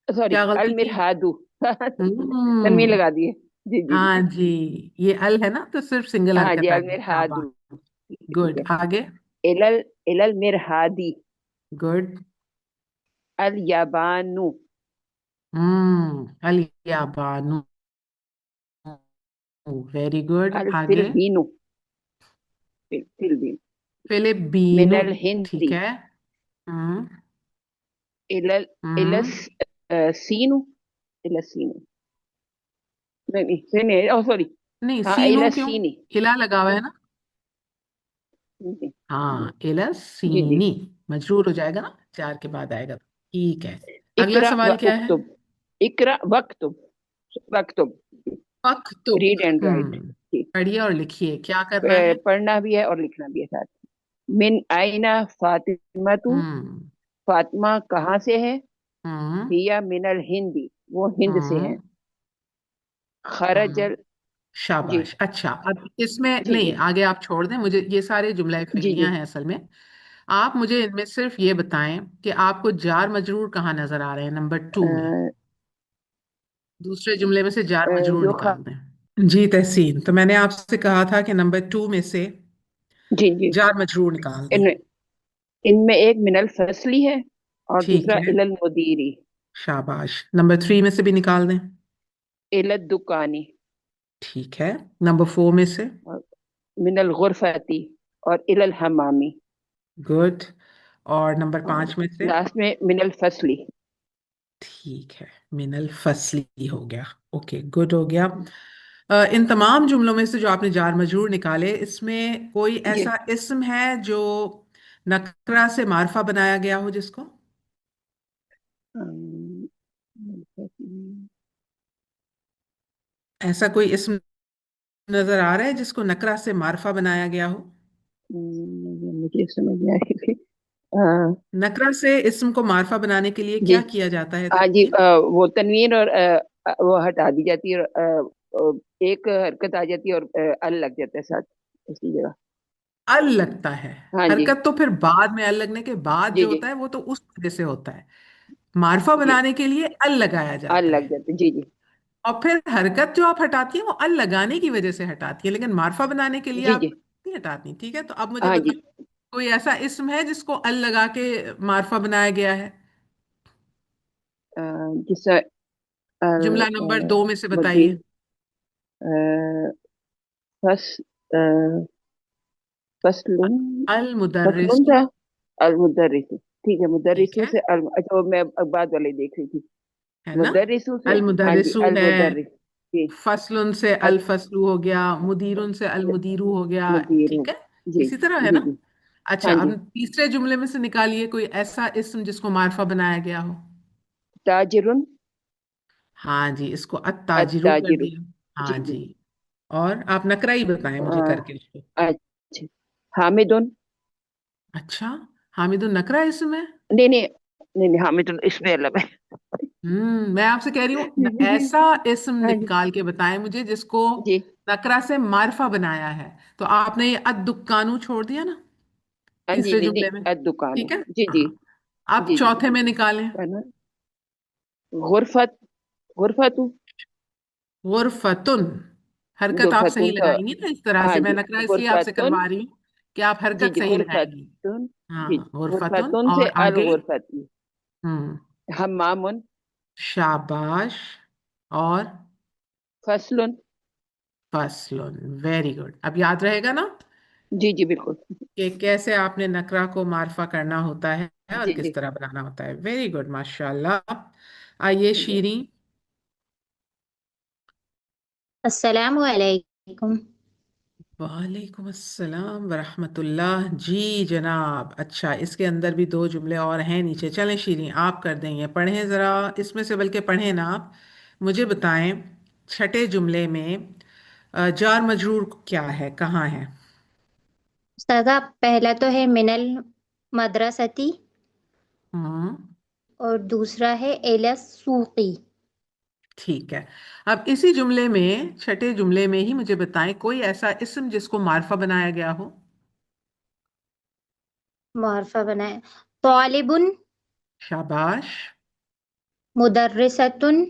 सॉरी क्या अल गलती की? मिरहादु तन्वीन हम्म लगा दिए। जी जी हाँ जी। जी, ये अल है ना, तो सिर्फ सिंगल हाँ जी हरकत अल आएगी। मिरहादु। शाबाश, ठीक गुड। है। आगे। इलल इलल मिरहादी गुड। अल याबानु अल याबानु, वेरी गुड। अल आगे। फिलबीनु फिलबीन फिलिपीनो, मिनल हिंदी ठीक है। हम्म इलल इलस हम्म सीनु इलसीनु नहीं फिर नहीं सॉरी। नहीं, हाँ सीनो क्यों? इलसीनी। इला लगा हुआ है ना। जी हाँ, इला जी जी। सीनी, मजरूर हो जाएगा ना, चार के बाद आएगा, ठीक है। अगला इकरा व सवाल क्या है? उक्तुब इकरा वक्तुब वक्तुब मकतूब। Read and write. पढ़िए और लिखिए, क्या करना है? पढ़ना भी है और लिखना भी है साथ। मिन आइना फातिमा तू हम्म फातिमा कहाँ से है। हम्म हिया मिनल हिंदी वो हिंद से है। हम्म खरजल जी शाबाश। अच्छा, अब इसमें जी नहीं, जी आगे आप छोड़ दें, मुझे ये सारे जुमला जी जी। फिलियां हैं असल में। आप मुझे इनमें सिर्फ ये बताएं कि आपको जार मजरूर कहाँ नजर आ रहे हैं, नंबर 2 में। अ, दूसरे जुमले में से जार मजरूर जो खा निकाल दें। जी तहसीन, तो मैंने आपसे कहा था कि नंबर 2 में से जी जी। जार मजरूर निकाल दें। इन इनमें एक मिनल फसली है और ठीक दूसरा है, इलल मुदीरी शाबाश। नंबर 3 में से भी निकाल दें। इलल दुकानी ठीक है। नंबर 4 में से। और मिनल गुरफती और इलल हमामी गुड। और नंबर और 5 में से। लास्ट में मिनल फसली। ठीक है, मिनल फसली हो गया। ओके, गुड हो गया। इन तमाम जुमलों में से जो आपने जार मजरूर निकाले, इसमें कोई जी ऐसा इस्म है जो नकरा से मारफा बनाया गया हो जिसको? अम, ऐसा कोई इस्म नजर आ रहा है जिसको नकरा से मारफा बनाया गया हो? मुझे समझ नहीं आ रही थी। अ, नकरा से इस्म को मारफा बनाने के लिए जी क्या किया जाता है हाँ जी तहसीन? वो तनवीन और वो हटा दी जाती है और एक हरकत आ जाती है और अल लग जाता है साथ उसकी जगह। अल लगता है। हाँ जी हरकत तो फिर बाद में, अल लगने के बाद जी जो जी होता है वो तो उस वजह से होता है। मारफा जी बनाने के लिए अल लगाया अल जाता लग है, जाते जी जी और फिर हरकत जो आप हटाती हैं वो अल लगाने की वजह से हटाती है, लेकिन मारफा बनाने के लिए जी आप जी। नहीं हटाती। ठीक है, तो अब मुझे हाँ जी बताओ, कोई ऐसा इस्म है जिसको अल लगा के मारफा बनाया गया है? जिस जुमला नंबर 2 में से मुझे बताइए। फस अ, फसलुन अल फसलुन मुदर्रिसु, था अल मुदर्रिसु। ठीक है ठीक मुदर्रिसु है से अल अच्छा वो मैं बाद वाले देख रही थी। है ना? मुदर्रिसु से अल हाँ जी मुदर्रिसु अल है, मुदर्रिस जी फसलुन से अल अल फसलू हो गया, मुदीरुन से अल मुदीरू हो गया। मुदीर हूँ। ठीक है, जी इसी तरह है जी ना? जी अच्छा, हाँ अब जी तीसरे जुमले में से निकालिए कोई ऐसा इस्म जिसको मारफा बनाया गया हो। ताजिरुन हाँ जी, इसको अत्ताजिरु कर अत्ताजिरु दिया। जी हाँ जी। जी। और आप नकरा ही बताएं अ, मुझे करके उसको। अच्छा हामिदुन अच्छा, हामिदुन नकरा इस्म है? नहीं नहीं नहीं नहीं हामिदुन इसमें अलग है। मैं आपसे कह रही हूँ ऐसा इस्म हाँ जी निकाल के बताएं मुझे जिसको जी नकरा से मारफा बनाया है। तो आपने ये अद्दुक्कानू छोड़ दिया ना हाँ जी तीसरे जी जी जुमले में। दुकान ठीक है, जी जी हाँ। आप जी जी। चौथे में निकालें। करना गुरफत गुरफतु गुरफतुन, हरकत आप सही गुरफतुन था। लगाएंगी ना इस तरह हाँ से, मैं जी नकरा इसलिए आपसे गुरफतुन करवा रही हूँ कि आप जी हरकत जी सही लगाएंगी। गुरफतुन जी हाँ, गुरफतुन। गुरफतुन से और अल आगे। गुरफती हम्म हम्मामुन शाबाश। और फसलुन फसलुन, वेरी गुड। अब याद रहेगा ना जी जी बिल्कुल। कि कैसे आपने नकरा को मारफा करना होता है। और जी किस जी। तरह बनाना होता है। वेरी गुड, माशाल्लाह। आइए जी शीरी। अस्सलामु अलैकुम। वालेकुम अस्सलाम वरहमतुल्लाह। जी जनाब। अच्छा, इसके अंदर भी दो जुमले और हैं नीचे। चलें शीरी, आप कर देंगे, पढ़ें ज़रा इसमें से, बल्कि पढ़ें ना आप, मुझे बताएं छठे जुमले में जार मजरूर क्या है, कहाँ है? उस्तादा, पहला तो है मिनल मदरसती हम्म। और दूसरा है एलस सूकी। ठीक है। अब इसी जुमले में, छठे जुमले में ही मुझे बताएं कोई ऐसा इस्म जिसको मार्फा बनाया गया हो। मुआरफा बनाए। तालिबुन, शाबाश। मुदर्रिसतुन,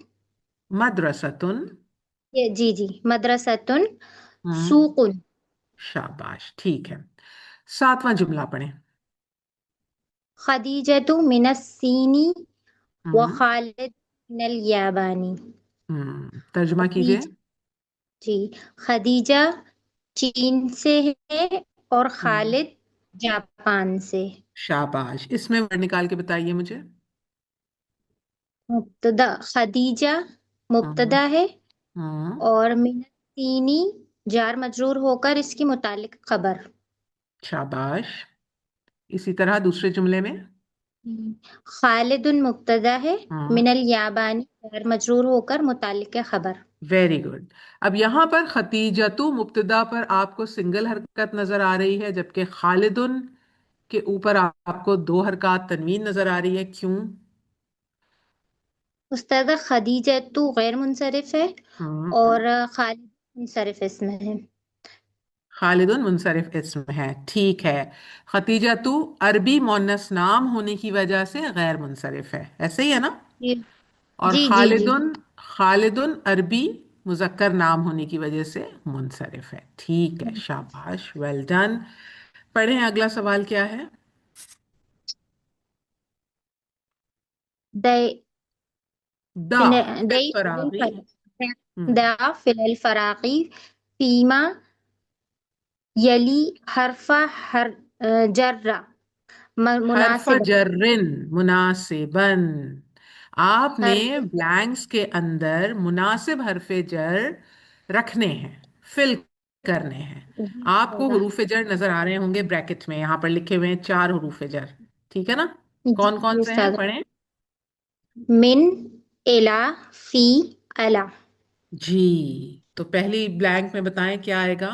मदरसतुन। जी जी, मदरसतुन, हम्म। सूकुन। शाबाश, ठीक है। सातवां जुमला पढ़ें। खदीजतु मिनस सीनी व हम्म। खालिद मिनल याबानी। तर्जुमा कीजिए। खदीज जी, खदीजा चीन से है और हम्म। खालिद जापान से। शाबाश, इसमें वर्ड निकाल के बताइए मुझे। मुब्तदा खदीजा हम्म। मुब्तदा है हम्म। और मिनतीनी जार मजरूर होकर इसकी मुतालिक खबर। शाबाश। इसी तरह दूसरे जुमले में। खालिदुन मुब्तदा है, हम्म। मिनल याबानी जार मजरूर होकर मुतालिक खबर। Very good. अब यहाँ पर खतीजतु मुब्तदा पर आपको सिंगल हरकत नजर आ रही है, जबकि खालिदुन के ऊपर आपको दो हरकत तनवीन नजर आ रही है, क्यों? उस्ताद, खदीजा तो गैर मुनसरिफ है हम्म। और खालिद मुनसरिफ इसमें है। खालिदुन मुनसरिफ इस्म है, ठीक है। खतीजा तू अरबी मोनस नाम होने की वजह से गैर मुनसरिफ है, ऐसे ही है ना? जी और जी जी जी। खालिदुन, खालिदुन अरबी मुजक्कर नाम होने की वजह से मुनसरिफ है, ठीक है। शाबाश, वेल डन। पढ़ें, अगला सवाल क्या है? दे दा दे फरागी। हम्म। दा फिल फराकी फीमा यली हरफा जर्रा हर्फ मुनासिब। जर्रिन मुनासिबन। आपने हर ब्लैंक्स के अंदर मुनासिब हरफ जर रखने हैं, फिल करने हैं। आपको होगा। हुरूफ जर नजर आ रहे होंगे ब्रैकेट में, यहाँ पर लिखे हुए हैं 4 हुरूफ जर, ठीक है ना? जी कौन कौन जी से हैं, उस्ताद। पढ़ें। मिन, इला, फी, अला। जी, तो पहली ब्लैंक में बताएं क्या आएगा।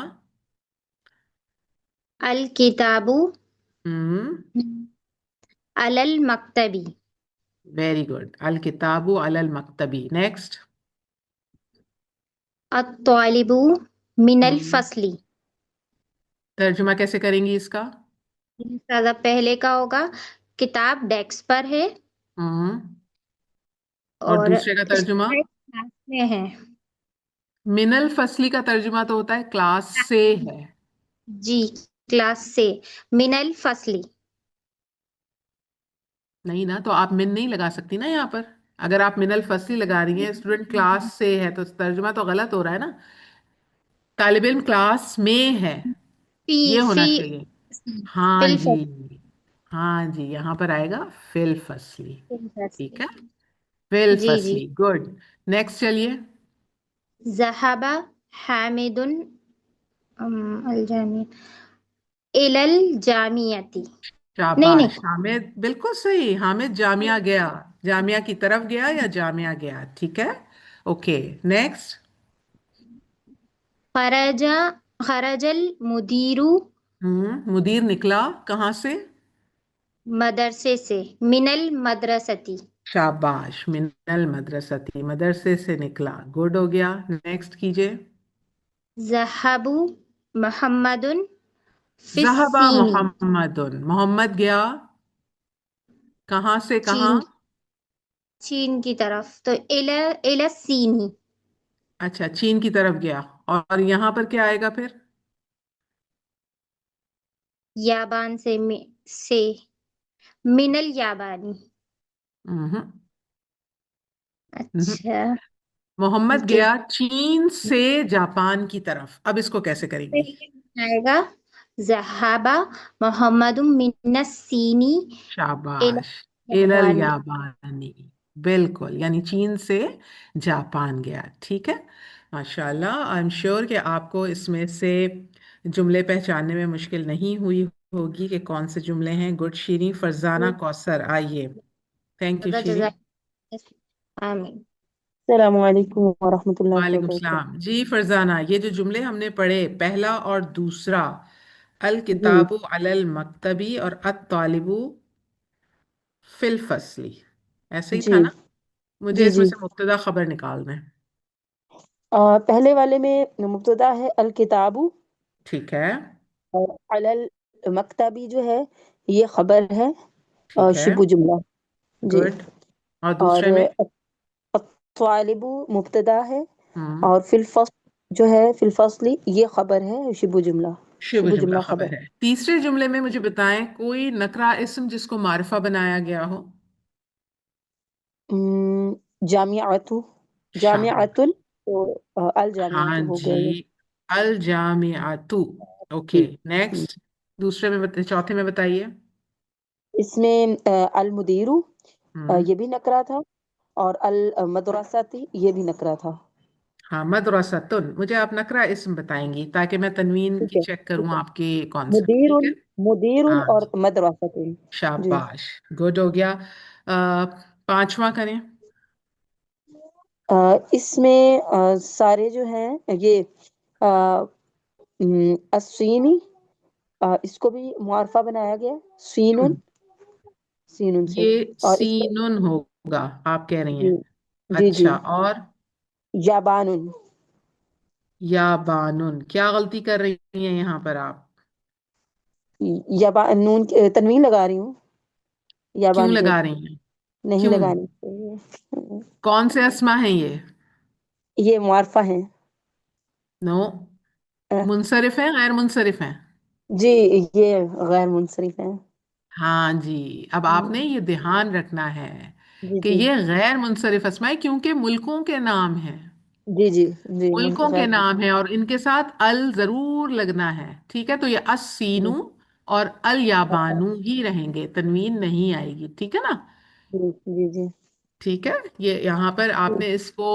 अल किताबु हम्म। अलल मक्तबी। वेरी गुड, अल किताबु अलल मक्तबी। नेक्स्ट। अत्तालिबु मिनल हम्म। फसली। तर्जुमा कैसे करेंगी इसका? उस्ताद, पहले का होगा किताब डेस्क पर है हम्म। और और दूसरे का तर्जुमा? स्टूडेंट क्लास में है। मिनल फसली का तर्जुमा तो होता है क्लास से है। जी, क्लास से। मिनल फसली। नहीं ना, तो आप मिन नहीं लगा सकती ना यहाँ पर। अगर आप मिनल फसली लगा रही हैं, स्टूडेंट क्लास से है, तो तर्जुमा तो गलत हो रहा है ना। तालिब इल्म क्लास में है, फी ये फी होना चाहिए। हाँ फिल जी। हाँ जी, यहाँ पर आएगा फिल फसली। ठीक फसली। है, फिल जी जी। फसली, गुड। नेक्स्ट चलिए। ज़हबा हामिदुन अल जामी इलल जामियती। नहीं नहीं। शाबाश हामिद, बिल्कुल सही। हामिद जामिया गया, जामिया की तरफ गया या जामिया गया, ठीक है। Okay, next. खरजा खरजल मुदीरु मुदीर निकला कहाँ से? मदरसे से। मिनल मदरसती। शाबाश, मिनल मदरसती, मदरसे से निकला, गुड हो गया। नेक्स्ट कीजिए। ज़हबु मुहम्मदुन ज़हबा फिस्सीनी। मोहम्मदुन, मोहम्मद गया कहाँ से कहाँ? चीन चीन की तरफ, तो इल इलसीनी। अच्छा, चीन की तरफ गया। और यहाँ पर क्या आएगा फिर? याबान से से मिनल याबानी। हम्म। हम्म। अच्छा। मोहम्मद ठीक गया चीन से जापान की तरफ, अब इसको कैसे करेंगी? है, आएगा ज़हाबा मोहम्मद मिनस सीनी इला शाबाश। इलल याबानी। याबानी, बिल्कुल, यानी चीन से जापान गया। ठीक है, माशाल्लाह। आई एम श्योर कि आपको इसमें से जुमले पहचानने में मुश्किल नहीं हुई होगी कि कौन से जुमले हैं। गुड शीरी। फरजाना कौसर, आइए। थैंक यू शीरी। जज़ा आमीन। अस्सलामुअलैकुम वरहमतुल्लाहि वालेकुम वबरकातुहू। सलाम जी। फरजाना, ये जो जुमले हमने पढ़े, पहला और दूसरा, अल जी किताबु अलल मकतबी और अत तालिबु फिल फसली, ऐसे ही जी था ना? मुझे जी इसमें जी। से मुब्तदा खबर निकालना है। पहले वाले में मुब्तदा है अल किताबु, ठीक है। और अलल मकतबी जो है ये खबर है, ठीक है, शिबु जुमला। जी। गुड। और और दूसरे में? अत्वालिबु मुब्तदा है, हम्म, और फिल फस्ल जो है, फिल फस्ली ये खबर है, शिबु जुमला। शुभ शिबु जुमला जुमला खबर खबर। है। तीसरे जुमले में मुझे बताएं कोई नकरा इस्म जिसको मारिफा बनाया गया हो। जामियातु, शाबाश। जामियातुल, तो अल हाँ जामियातु हो गया ये। जी, अल जामियातु। ओके, जी। नेक्स्ट। दूसरे में चौथे में बताइए। इसमें अल मुदीरु, हम्म, ये भी नकरा था, और अल मदरसाती ये भी नकरा था। हाँ, मदरसतुन। मुझे आप नकरा इस्म बताएंगी ताकि मैं तनवीन ठीक की है चेक ठीक करूँ है। आपके कॉन्सेप्ट। ठीक है। मुदीरुन, मुदीरुन हाँ और जी, मदरसातुन। जी। शाबाश, गुड हो गया। पांचवा करें। इसमें सारे जो हैं ये अस्सीनी, इसको भी मुआरफा बनाया गया, सीनुन, क्यों? सीनुन से। ये और इसमें सीनुन होगा, आप कह रही जी हैं? जी जी, अच्छा, और? याबानुन। या बानुन, क्या गलती कर रही हैं यहाँ पर आप? नून तनवीन लगा रही हूँ क्यों याबान पे, लगा रही हैं? नहीं क्यों? लगानी चाहिए। कौन से अस्मा हैं ये? ये मुआरफा है। नो, अ, मुनसरिफ हैं, गैर मुनसरिफ हैं? जी, ये गैर मुनसरिफ है। हाँ जी, अब आपने ये ध्यान रखना है जी कि जी ये गैर मुनसरिफ अस्मा है क्योंकि मुल्कों के नाम हैं। जी जी जी, मुल्क मुल्कों के गैर। नाम हैं और इनके साथ अल जरूर लगना है। ठीक है, तो ये जी अस्सीनू और अल याबानू ही रहेंगे, तनवीन नहीं आएगी। ठीक है ना? जी जी जी ठीक है। ये यहाँ पर आपने इसको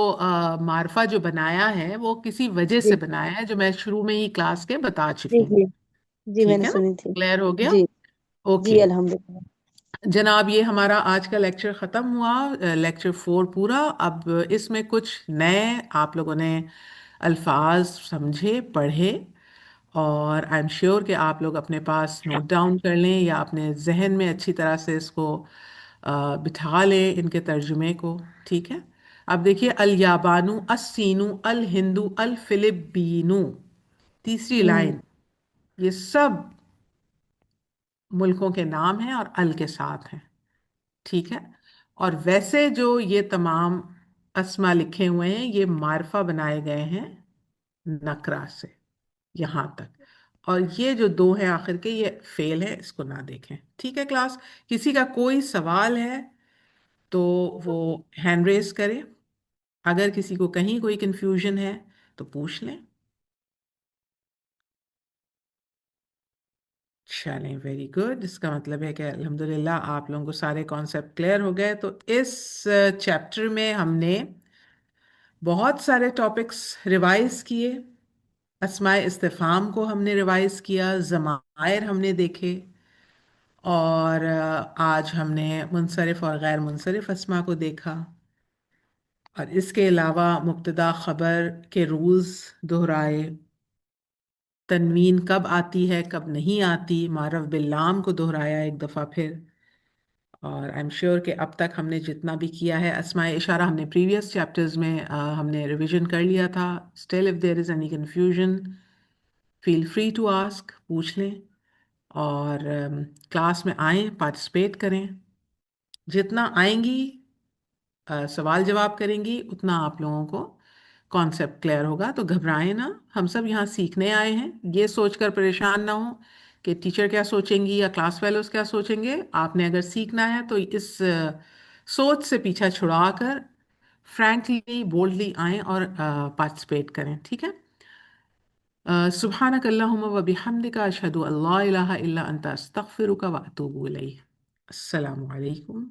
मार्फा जो बनाया है वो किसी वजह जी से बनाया है जो मैं शुरू में ही क्लास के बता जी चुकी हूँ। जी जी, ठीक मैंने है ना? सुनी थी। क्लियर हो गया? जी जी, ओके अल्हम्दुलिल्लाह। जनाब, ये हमारा आज का लेक्चर ख़त्म हुआ, लेक्चर 4 पूरा। अब इसमें कुछ नए आप लोगों ने अल्फाज समझे, पढ़े, और आई एम श्योर कि आप लोग अपने पास नोट डाउन कर लें या अपने जहन में अच्छी तरह से इसको बिठा लें, इनके तर्जुमे को। ठीक है। अब देखिए, अल याबानू, अस्सीनू, अल हिंदू, अल फिलिपीनू, तीसरी हम्म लाइन, ये सब मुल्कों के नाम हैं और अल के साथ हैं। ठीक है। और वैसे जो ये तमाम अस्मा लिखे हुए हैं ये मार्फा बनाए गए हैं नकरा से, यहाँ तक। और ये जो दो हैं आखिर के, ये फेल है, इसको ना देखें। ठीक है क्लास? किसी का कोई सवाल है तो वो हैंड रेस करे। अगर किसी को कहीं कोई कंफ्यूजन है तो पूछ लें। चलें, वेरी गुड। इसका मतलब है कि अल्हम्दुलिल्लाह आप लोगों को सारे कॉन्सेप्ट क्लियर हो गए। तो इस चैप्टर में हमने बहुत सारे टॉपिक्स रिवाइज किए। अस्माए इस्तिफ़ाम को हमने रिवाइज किया, ज़मायर हमने देखे, और आज हमने मुनसरिफ और गैर मुनसरिफ अस्मा को देखा। और इसके अलावा मुब्तदा ख़बर के रूल्स दोहराए, तनवीन कब आती है कब नहीं आती, मारफ बिल्लाम को दोहराया एक दफ़ा फिर। और आई एम श्योर कि अब तक हमने जितना भी किया है, अस्माए इशारा हमने प्रीवियस चैप्टर्स में हमने रिवीजन कर लिया था। Still if there is any confusion, feel free to ask, पूछ लें। और क्लास में आएँ, पार्टिसिपेट करें। जितना आएंगी सवाल जवाब करेंगी उतना आप लोगों को कॉन्सेप्ट क्लियर होगा। तो घबराएं ना, हम सब यहाँ सीखने आए हैं। ये सोचकर परेशान ना हो कि टीचर क्या सोचेंगी या क्लास फेलोज क्या सोचेंगे। आपने अगर सीखना है तो इस सोच से पीछा छुड़ाकर फ्रैंकली, बोल्डली आएं और पार्टिसिपेट करें। ठीक है? سبحانک اللہم و بحمدک اشہد ان لا الہ الا انت استغفرک و اتوب الیک. السلام علیکم.